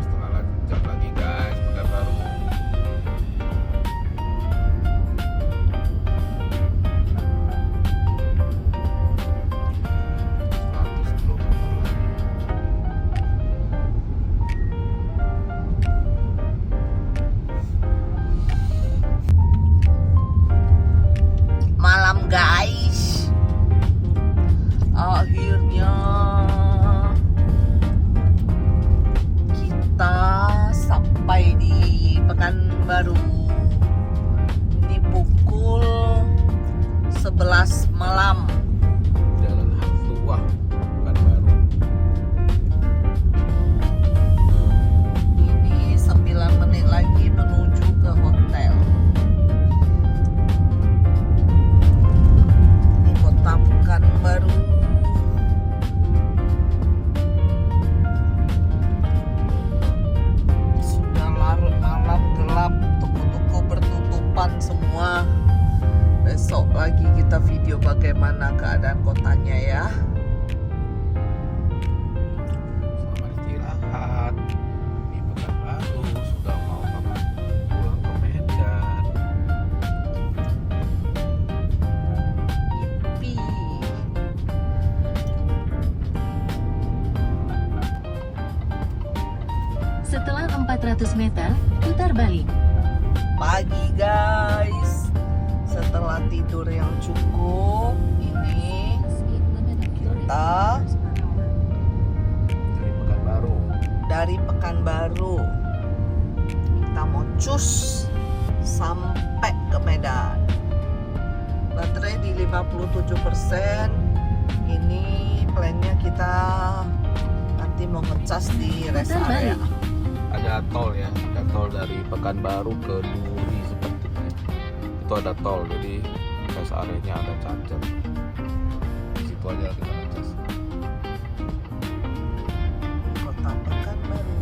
Setengah jam lagi guys, Pekanbaru. Seratus kilometer lagi. Malam guys. Akhirnya kita sampai di Pekanbaru. Ini pukul 11 malam. Jalan Hang Tuah, Pekanbaru. Ini 9 menit lagi menuju ke hotel. Ini kota Pekanbaru. Sudah larut malam, gelap, toko-toko bertutupan semua. Besok lagi kita video bagaimana keadaan kotanya ya. Selamat istirahat di Pekanbaru. Sudah mau pulang ke Medan. Pi. Setelah 400 meter, putar balik. Pagi guys, setelah tidur yang cukup, ini Speed limit of 35 kita kilometers per hour. Dari Pekanbaru. dari Pekanbaru kita mau cus sampai ke Medan. Baterai di 57%. Ini plannya kita nanti mau ngecas di rest Putar area. balik. Ada tol ya, ada tol dari Pekanbaru ke Duri sepertinya. Itu ada tol, jadi rest area-nya ada charger. Di situ aja kita ngecas. Kota Pekanbaru.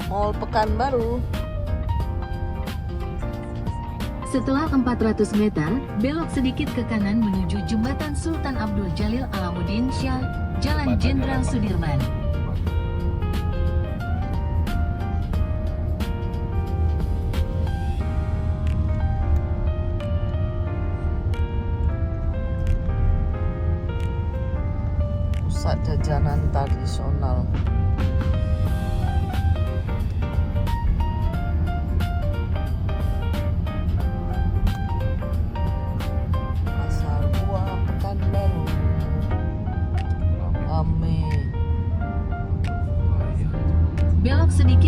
Mall Pekanbaru. Setelah 400 meter, belok sedikit ke kanan menuju Jembatan Sultan Abdul Jalil Alamuddin Shah, Jalan Jenderal Sudirman. Pusat jajanan tradisional.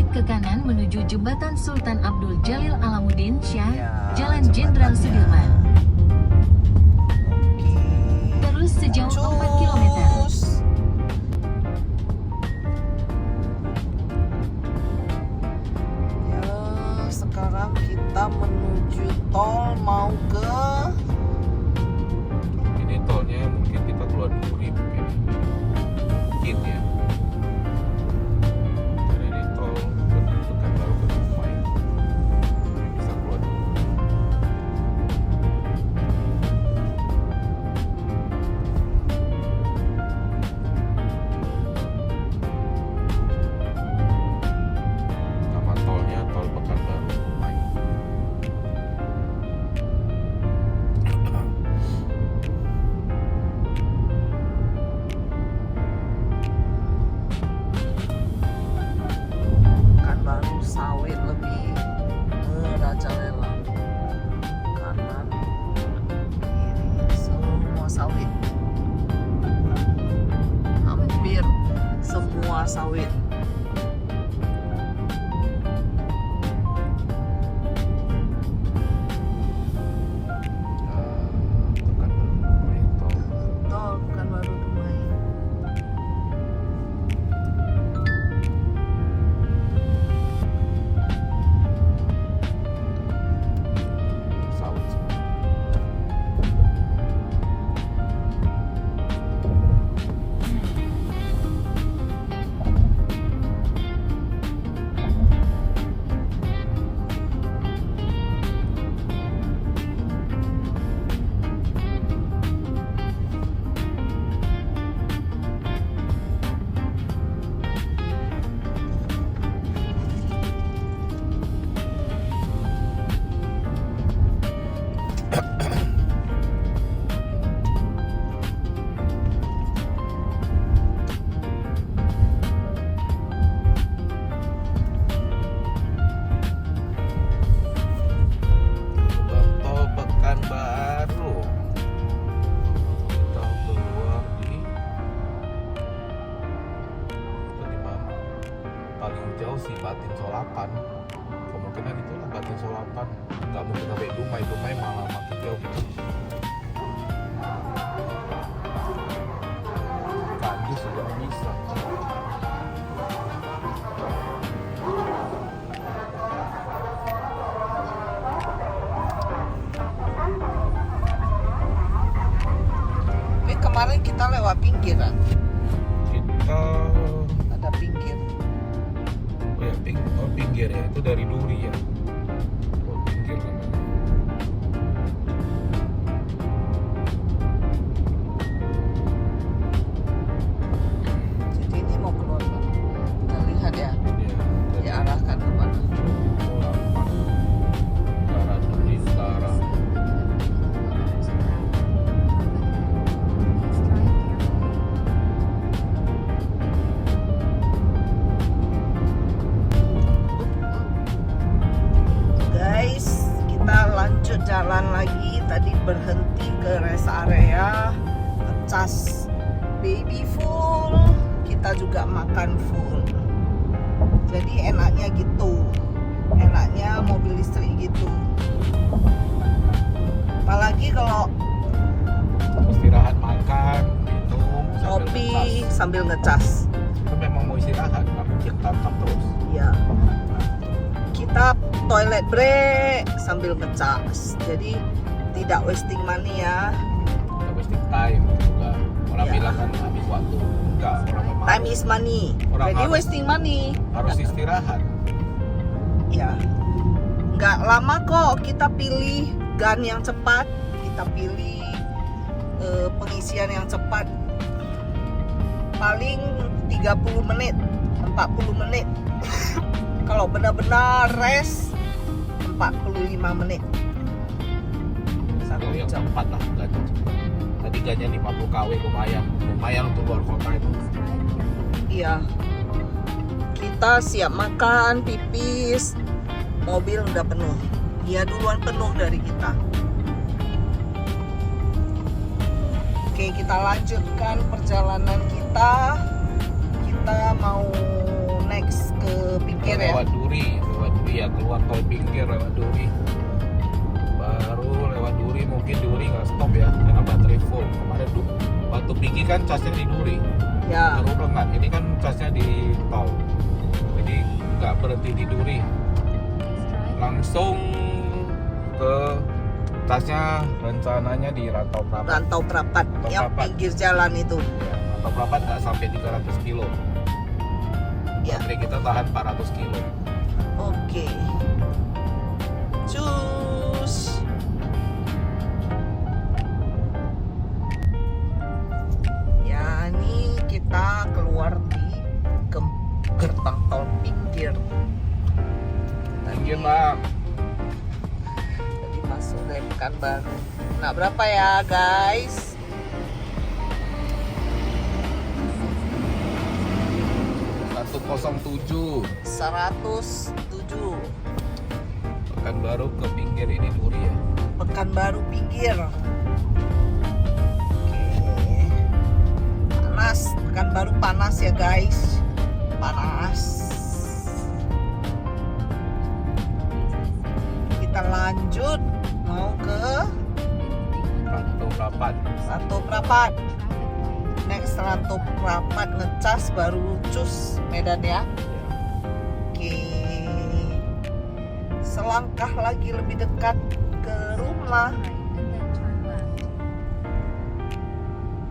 sedikit ke kanan menuju Jembatan Sultan Abdul Jalil Alamuddin Shah, Ya, Jalan Jenderal jembatannya. Sudirman. Oke. Terus sejauh 4 km. Cus. Ya, sekarang kita menuju tol mau ke Ini tolnya mungkin kita keluar Duri mungkin ya. Karena ini tol Pekanbaru ke Dumai. Ini bisa keluar Duri. Nama tolnya tol Pekanbaru Dumai. Pekanbaru sawit lebih merajalela. Kanan kiri semua sawit. Hampir semua sawit. Pekanbaru Dumai tol. Tol Pekanbaru Dumai. Sawit semua. Gerbang tol Pekanbaru. Kita keluar di itu di mana? Paling jauh sih Batin Solapan. Kemungkinan itulah Batin Solapan. Nggak mungkin sampai Dumai. Dumai malah makin jauh gitu. Kanji sudah bisa. Tapi kemarin kita lewat pinggiran. Kita Ada pinggir. oh ya pinggir ya, itu dari Duri ya. Oh, pinggir namanya. Jadi ini mau keluar. Kita lihat ya. Ya, Diarahkan kemana? Solapan ke arah Duri Utara. Guys, kita lanjut jalan lagi. Tadi berhenti ke rest area, ngecas baby full, kita juga makan full. Jadi enaknya gitu, enaknya mobil listrik gitu. Apalagi kalau Istirahat makan, minum, sambil kopi ngecas. sambil ngecas. Kan memang mau istirahat, nggak mungkin tangkap terus. Ya, kita toilet break sambil ngecas. Jadi tidak wasting money ya. Nggak wasting time juga. Orang Ya. bilang kan habis waktu. Enggak, orang memang Time is money. Orang Jadi harus- wasting money. harus istirahat. Ya, nggak lama kok. Kita pilih gun yang cepat, kita pilih pengisian yang cepat. Paling 30 menit, 40 menit. Kalau benar-benar rest 45 menit. Satu yang cepat lah, gajah cepat. Tadi gajah 50 kW lumayan untuk luar kota itu. Iya. Kita siap makan, pipis, mobil udah penuh. Dia duluan penuh dari kita. Oke, kita lanjutkan perjalanan kita. Kita mau next ke Pinggir ya. lewat Duri ya, keluar tol Pinggir lewat Duri. Baru lewat Duri, mungkin Duri nggak stop ya karena baterai full. Kemarin tuh Batu Tinggi kan casnya di Duri, Ya. baru enggak. Ini kan casnya di tol, jadi nggak berhenti di Duri, langsung ke casnya rencananya di Rantau Prapat. Rantau Prapat Rantau yang Prapat. pinggir jalan itu. Ya, Rantau Prapat nggak sampai 300 kilo. Ya. Baterai kita tahan 400 kilo. Oke. Cus. Ya, ini kita keluar di gerbang tol Pinggir. Pinggir Bang. Tadi masuk dari Pekanbaru. Nah, berapa ya, guys? 107. 107. Pekanbaru ke Pinggir, ini Duri ya. Pekanbaru Pinggir. Oke. Panas, Pekanbaru panas ya, guys. Panas. Kita lanjut mau ke Rantau Prapat. Rantau Prapat. Next Rantau Prapat ngecas baru cus Medan ya. Oke. Selangkah lagi lebih dekat ke rumah.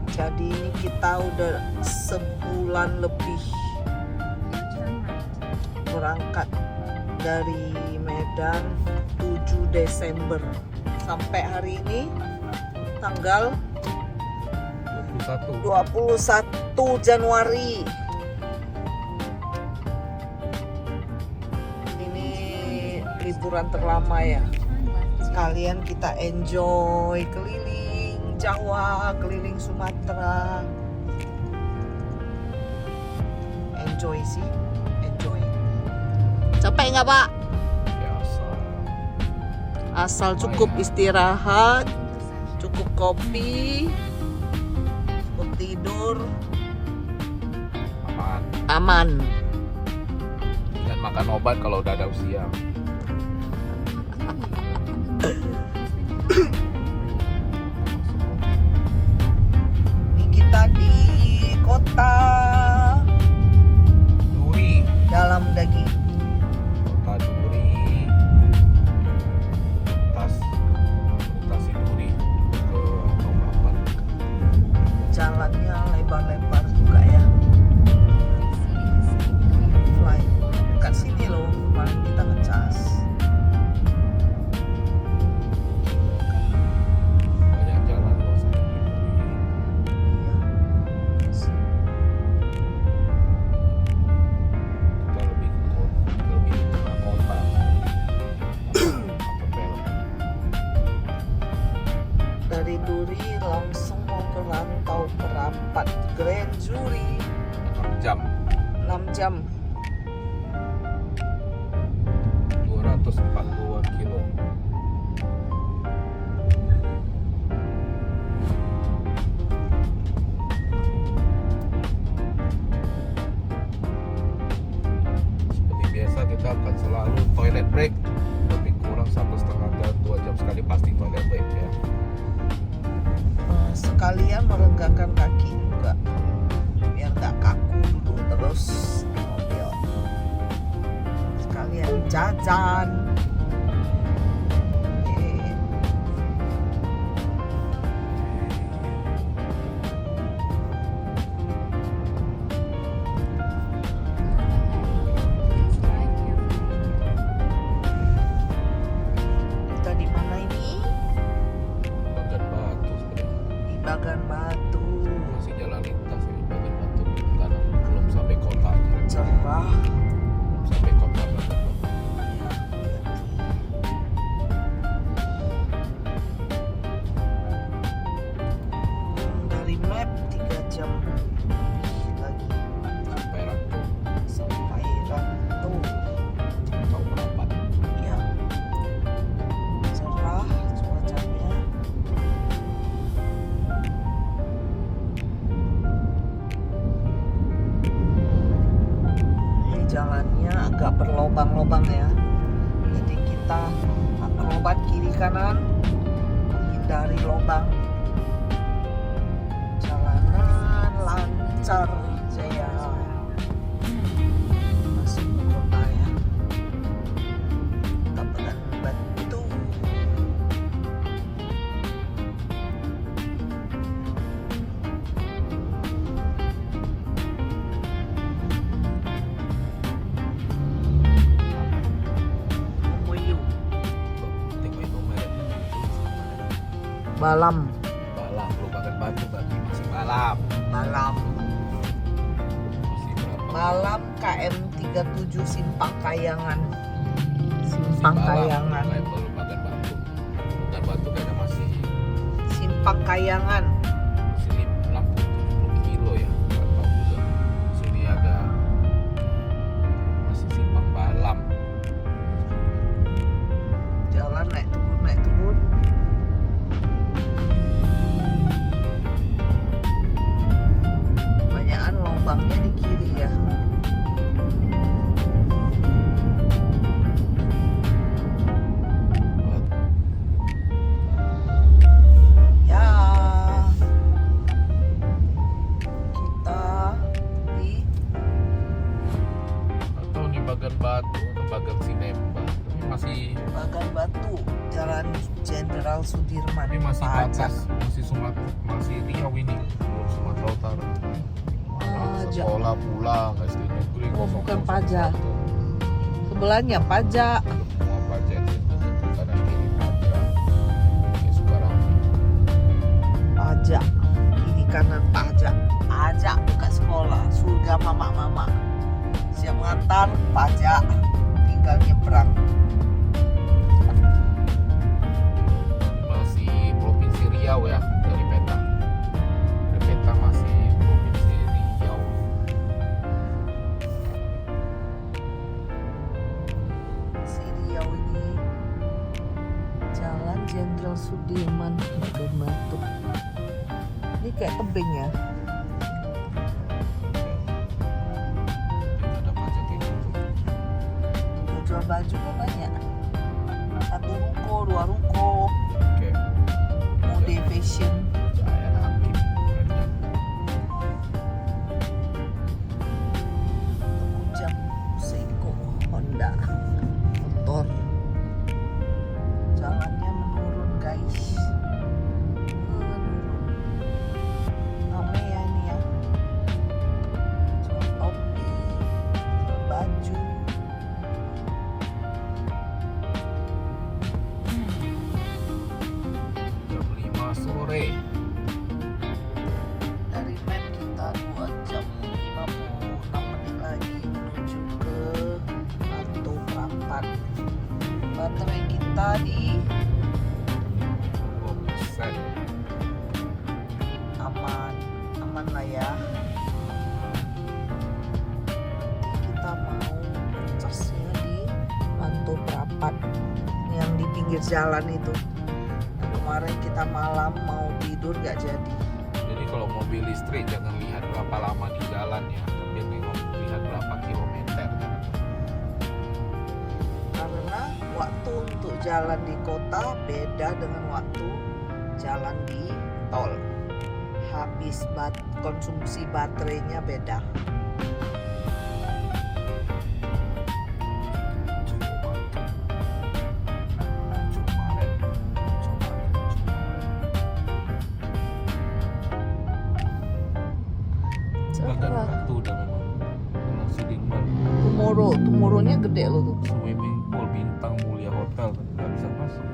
Jadi ini kita udah sebulan lebih berangkat dari Medan 7 Desember sampai hari ini tanggal 21 Januari. Ini liburan terlama ya. Sekalian kita enjoy keliling Jawa, keliling Sumatera. Enjoy sih, enjoy. Capek nggak Pak? Biasa. Asal cukup istirahat, cukup kopi, cukup tidur, Aman. aman. Dan makan obat kalau udah ada usia. Ini kita di kota Duri. dalam daging. Kota Duri. Lintasin Duri ke Rantau Prapat. Jalannya lebar-lebar juga ya. Fly. Dekat sini loh kemarin kita ngecas. Banyak jalan loh saya di Duri. Kita lebih lebih di tengah kota. Apa belok? Dari Duri langsung mau ke Rantau Prapat Grand Jury 6 jam. 6 jam. 242 kilo. Seperti biasa kita akan selalu toilet break, lebih kurang 1,5 jam, 2 jam sekali pasti toilet break ya. Sekalian meregangkan kaki juga biar nggak kaku dulu terus di mobil. Sekalian jajan. Oke. Kita di mana ini? Bagan Batu sebenarnya. Di Bagan Batu. Masih jalan lintas ini Bagan Batu. Karena belum sampai kotanya. Cerah. Belum sampai kota Bagan Batu. Dari map 3 jam lagi Sampai Rantau. sampai Rantau. Rantau Prapat. Ya, cerah cuacanya. lubang ya. Jadi kita lompat kiri kanan, hindari lubang. Jalanan lancar jaya. Masuk ke kota ya. Kabupaten Batu. Muyu, Tengok itu mereknya. Balam, Balam, Kabupaten Batu berarti masih Balam. Balam, Masih berapa? Balam KM 37 Simpang Kayangan. Masih Simpang Balam, Kayangan, bukan Kabupaten Batu. Dan Batu kayaknya masih Simpang Kayangan. 60-70 kilo ya, nggak tahu juga. Sini ada masih Simpang Balam. Jalan naik turun. Banyakan lubangnya di kiri ya. Ya, kita di Atau nih Bagan Batu atau Bagan Sinemba. Ini masih Bagan Batu, Jalan Jenderal Sudirman. ini masih Pajak. batas, masih Sumatera, masih Riau ini, belum Sumatera Utara. Pajak. Sekolah pulang SD negeri. Oh, bukan 001. pajak. Sebelahnya pajak. Semua pajak itu kanan kiri pajak. Ya sekarang Pajak. Kiri kanan pajak. Pajak bukan sekolah. Surga mama-mama. Siap mengantar pajak. Tinggal nyebrang. masih Provinsi Riau ya dari peta. Dari peta masih Provinsi Riau. Si Riau ini Jalan Jenderal Sudirman Bagan Batu. Ini kayak tebing ya. Ada pajak yang gitu. Jual baju kan banyak. 1 ruko, 2 ruko. Oke. Mode fashion. Jaya Hakim. Toko jam Seiko Honda motor. Jalannya menurun guys. Menurun. Rame ya ini ya. Jual topi, jual baju. Jam 5 sore. Dari map kita 2 jam 56 menit lagi menuju ke Batu Prapat. Baterai kita di 20%. aman lah ya. Kita mau cas ya di Batu Prapat yang di pinggir jalan itu. Kemarin kita malam mau tidur gak jadi. Jadi kalau mobil listrik jangan lihat berapa lama di jalan ya, tapi nengok lihat berapa kilometer. Karena waktu untuk jalan di kota beda dengan waktu jalan di tol. Habis konsumsi baterainya beda. Bagan Cerah. Batu udah memang Sudirman. Tomorrow-nya gede loh tuh. Swimming pool bintang mulia hotel nggak bisa masuk.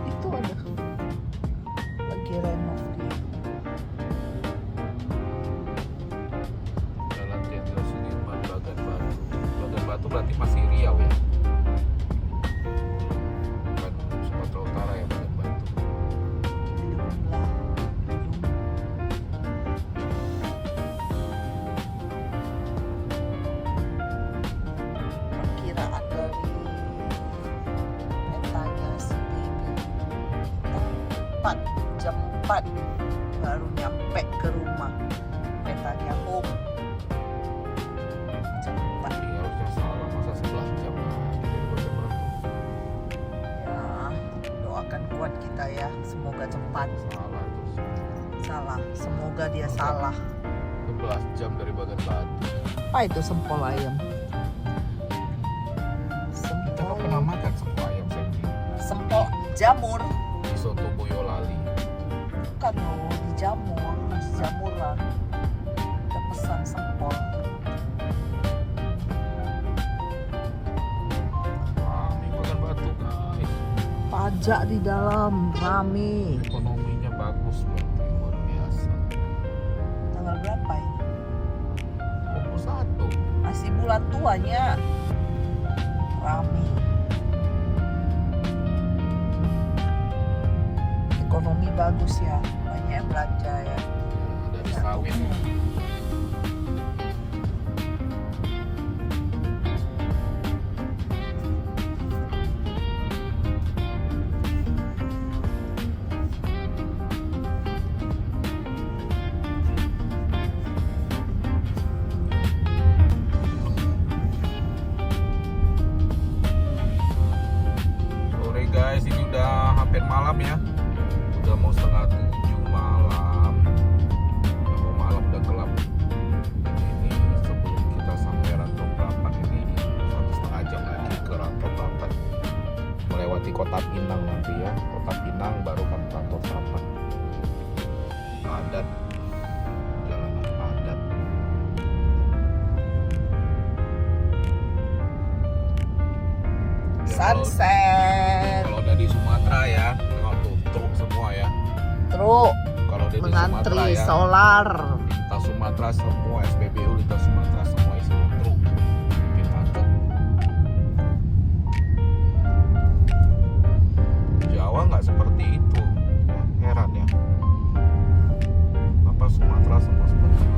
Itu ada lagi renov dia. Jalan Jenderal Sudirman Bagan Batu. Bagan Batu berarti masih Riau ya. Bukan Sumatera Utara ya Bagan Batu. Belum lah. Perkiraan dari petanya si Baby kita 4 jam 4 baru nyampe ke rumah. Petanya home jam 4. Iya harusnya salah masa 11 jam lagi. ya. Semoga cepat. Salah terus. Salah. Semoga dia salah. 11 jam dari Bagan Batu. Apa itu sempol ayam? Kita kan pernah makan sempol ayam Sandy. Sempol jamur. Di Soto Boyolali. Bukan loh, di jamur, nasi jamuran. Kita pesan sempol. Rame Bagan Batu guys. Pajak di dalam, rame. Ekonominya bagus berarti luar biasa. Tanggal berapa ini? 21. Masih bulan tuanya. Rame. Ekonomi bagus ya, banyak yang belanja ya. Dari sawit. Sore guys, ini udah hampir malam ya. Udah mau 6:30 malam. Udah mau malam, udah gelap. Ini sebelum kita sampai Rantau Prapat ini 1,5 jam lagi ke Rantau Prapat. Melewati Kota Pinang nanti ya. Kota Pinang baru kan Rantau Prapat. Padat. Jalanan padat. Ya, Sunset. Kalau dari Sumatera ya, tengok tuh truk semua ya. Truk Kalau dari mengantri Sumatera ya, solar. lintas Sumatera semua SPBU lintas Sumatera semua isinya truk. Bikin macet. Jawa nggak seperti itu. Heran ya. Apa Sumatera semua seperti itu?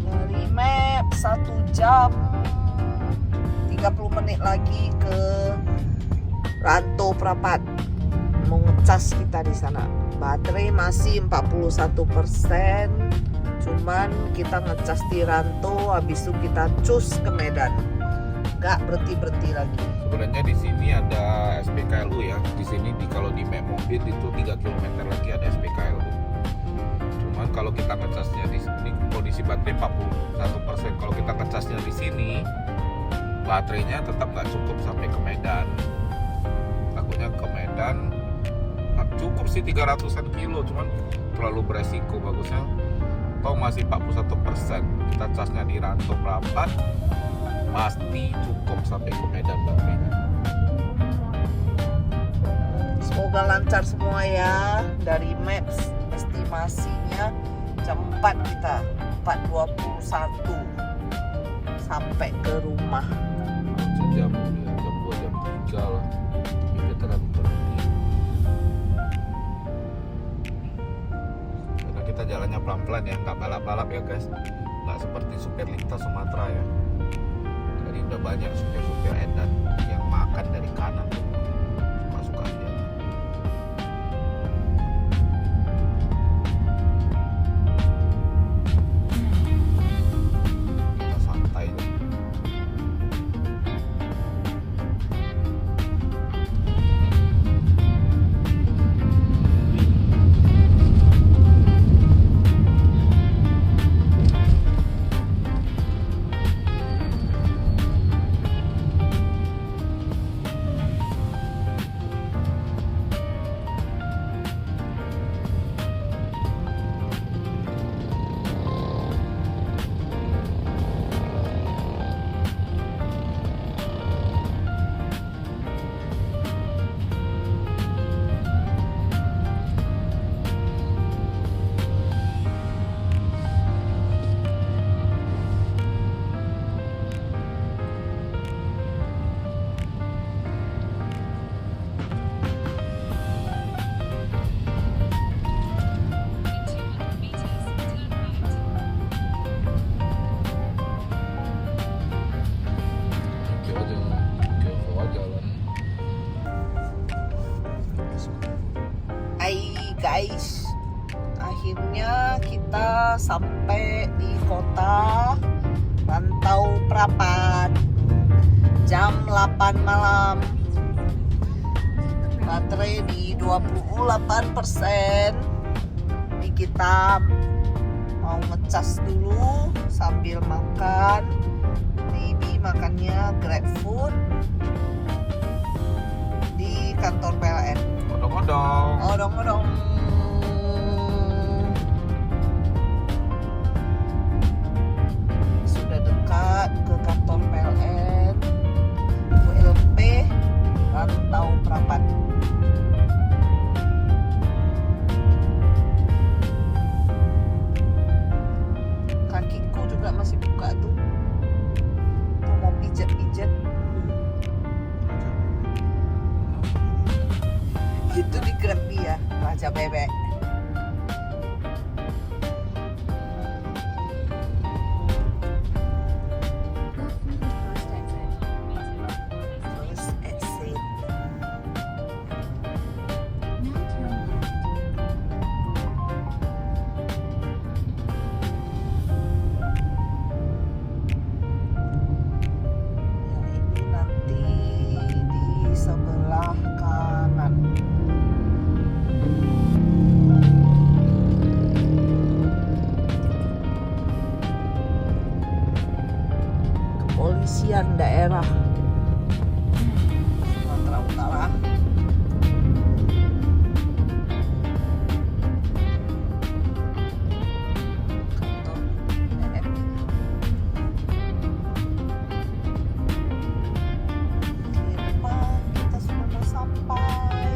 Dari map 1 jam 30 menit lagi ke Rantau Prapat. Mau ngecas kita di sana. Baterai masih 41%. Cuman kita ngecas di Rantau, habis itu kita cus ke Medan. Gak berhenti lagi. Sebenarnya di sini ada SPKLU ya. Di sini kalau di map mobil itu 3 km lagi ada SPKLU. Cuman kalau kita ngecasnya di sini kondisi baterai 41%. Kalau kita ngecasnya di sini baterainya tetap nggak cukup sampai ke Medan. Takutnya ke Medan cukup sih 300-an kilo, cuman terlalu beresiko. Bagusnya toh masih 41%. Kita casnya di Rantau Prapat pasti cukup sampai ke Medan baterainya. Semoga lancar semua ya. Dari maps estimasinya jam 4 kita 4.21 sampai ke rumah. Jam 2 jam 3 lah kita kan berhenti karena kita jalannya pelan-pelan ya, nggak balap-balap ya guys, nggak seperti supir lintas Sumatera ya. Jadi udah banyak supir-supir edan yang makan dari kanan suka-suka aja. Kita santai lah. Guys, akhirnya kita sampai di kota Rantau Prapat. jam 8 malam. Baterai di 28%. Jadi kita mau ngecas dulu sambil makan. Maybe makannya GrabFood di kantor PLN. Odong-odong. Odong-odong. Sudah dekat ke kantor PLN ULP Rantau Prapat. Kakiku juga masih buka tuh. Tuh mau pijat-pijat. Itu di Grab dia, Raja Bebek. Go through the first exit. Terus exit. Now turn left. Yang ini nanti di sebelah kanan. Kepolisian daerah Sumatera Utara. Kantor PLN. Di depan kita sudah mau sampai.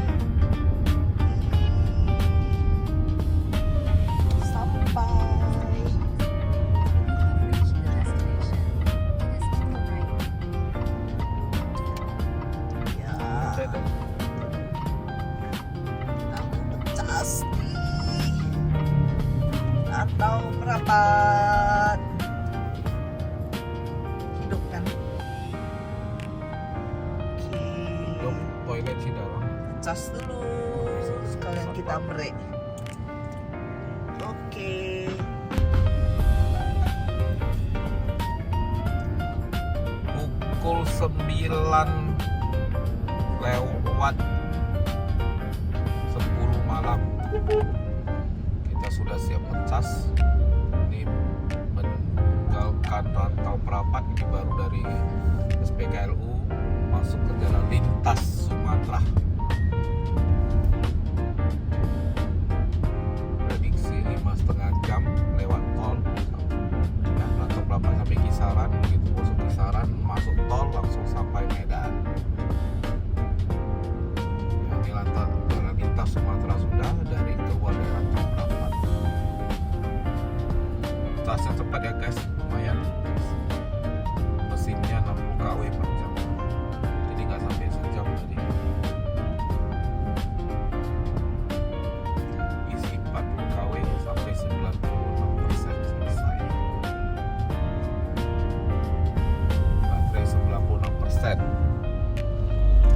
Sampai. We have reached the destination. It is to the right. Ya. Aku ngecas di atau merapat. Hidup kan? Oke. Belum toilet sih dalam. Cas dulu sekalian kita break. Oke. Pukul 9 lewat 10 malam. Kita sudah siap ngecas. Ini meninggalkan Rantau Prapat, ini baru dari SPKLU masuk ke jalan lintas Sumatera. Prediksi 5,5 jam lewat tol. Nah, Rantau Prapat sampai Kisaran, begitu masuk Kisaran, masuk tol langsung sampai Medan. Ya, ini jalan lintas Sumatera sudah dari keluar dari Rantau Prapat. Casnya cepat ya guys, lumayan. Mesinnya 60 kW per jam, jadi nggak sampai sejam tadi. Isi 40 kW sampai 96% selesai. Baterai 96%.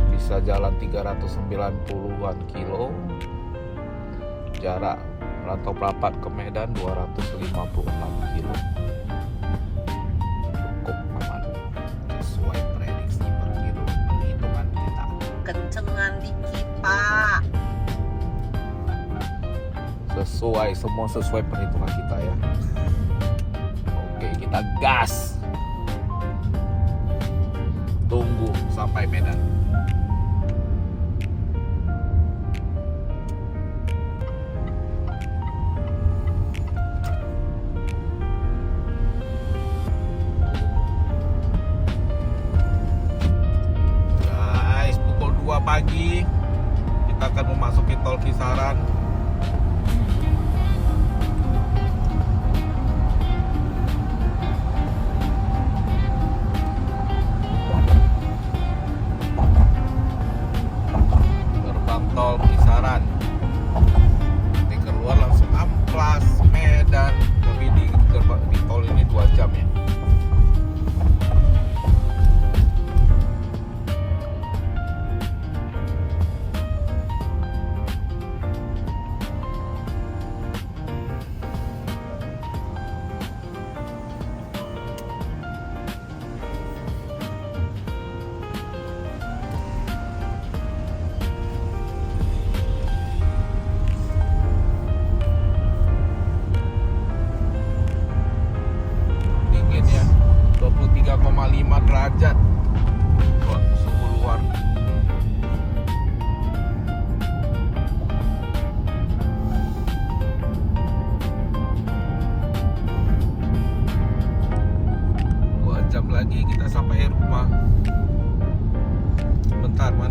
Bisa jalan 390-an kilo. Jarak Rantau Prapat ke Medan 256 kilo. Cukup aman sesuai prediksi perhitungan kita. Kencengan dikit, Pak. Semua sesuai perhitungan kita ya. Oke, kita gas. Tunggu sampai Medan. Guys, pukul 2 pagi kita akan memasuki tol Kisaran. Gerbang tol Kisaran. Nanti keluar langsung Amplas, Medan. Tapi di tol ini 2 jam ya.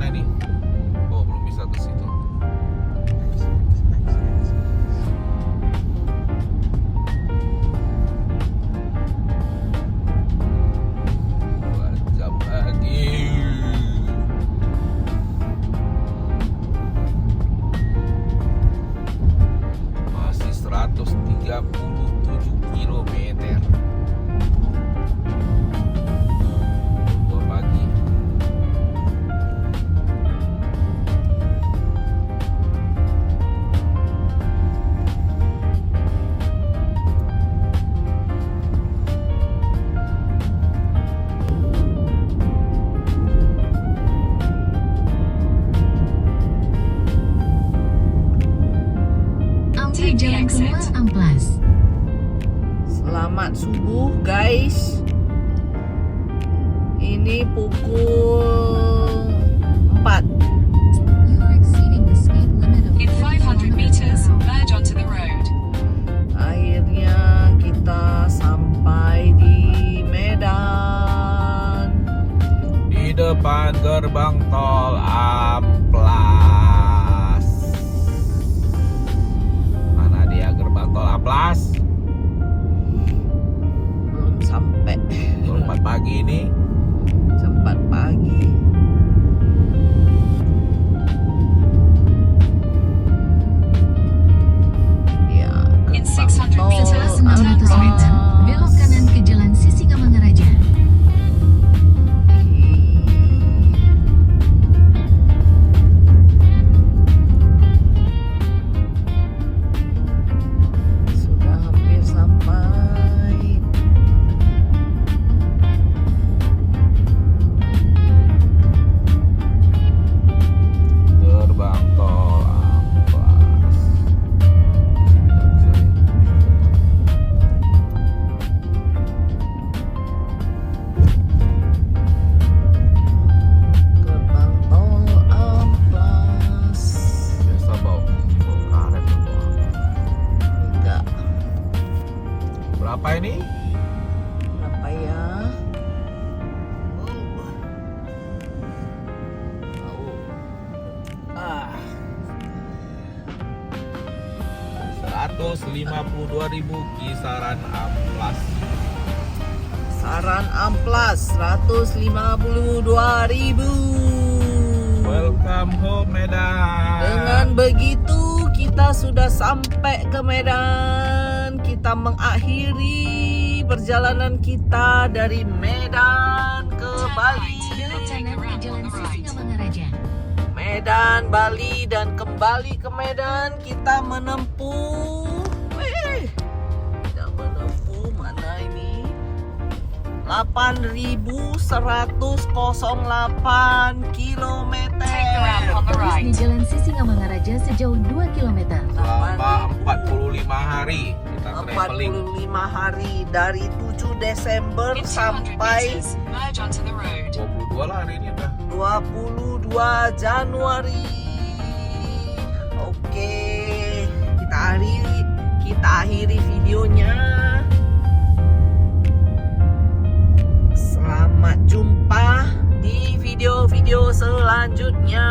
mana ini? Oh, belum bisa ke situ. Dua jam lagi. Masih 137 kilometer. 2 pagi. Ambil jalan keluar Amplas. Selamat subuh guys. Ini pukul 4. You are exceeding the speed limit of In 500 meters, 40 merge onto the road. Akhirnya kita sampai di Medan. Di depan gerbang tol Amplas. Mana dia gerbang tol Amplas? Belum sampai. Jam 4 pagi ini. Jam 4 pagi. Ya, In gerbang 600 tol meters, Setelah 900 meter, belok kanan ke jalan Sisingamangaraja. Sudah hampir sampai. Gerbang tol Amplas. Tidak bisa ya. Gerbang tol Amplas. Biasa bawa karet atau apa. Enggak. Berapa ini? Berapa ya? Ah. 152.000 kisaran Amplas. Saran Amplas 152.000. Welcome home Medan. Dengan begitu kita sudah sampai ke Medan. Kita mengakhiri perjalanan kita dari Medan ke Bali. Belok kanan ke jalan Sisingamangaraja. Medan, Bali, dan kembali ke Medan kita menempuh kita menempuh mana ini 8.108 kilometer. Take the ramp on the Terus right. di jalan Sisingamangaraja sejauh 2 km. Selama 45 hari kita traveling. 45 hari dari 7 Desember In 200 sampai meters, merge onto the road. 22 lah hari ini udah. 22 Januari. Oke, kita akhiri videonya. Selamat jumpa di video-video selanjutnya.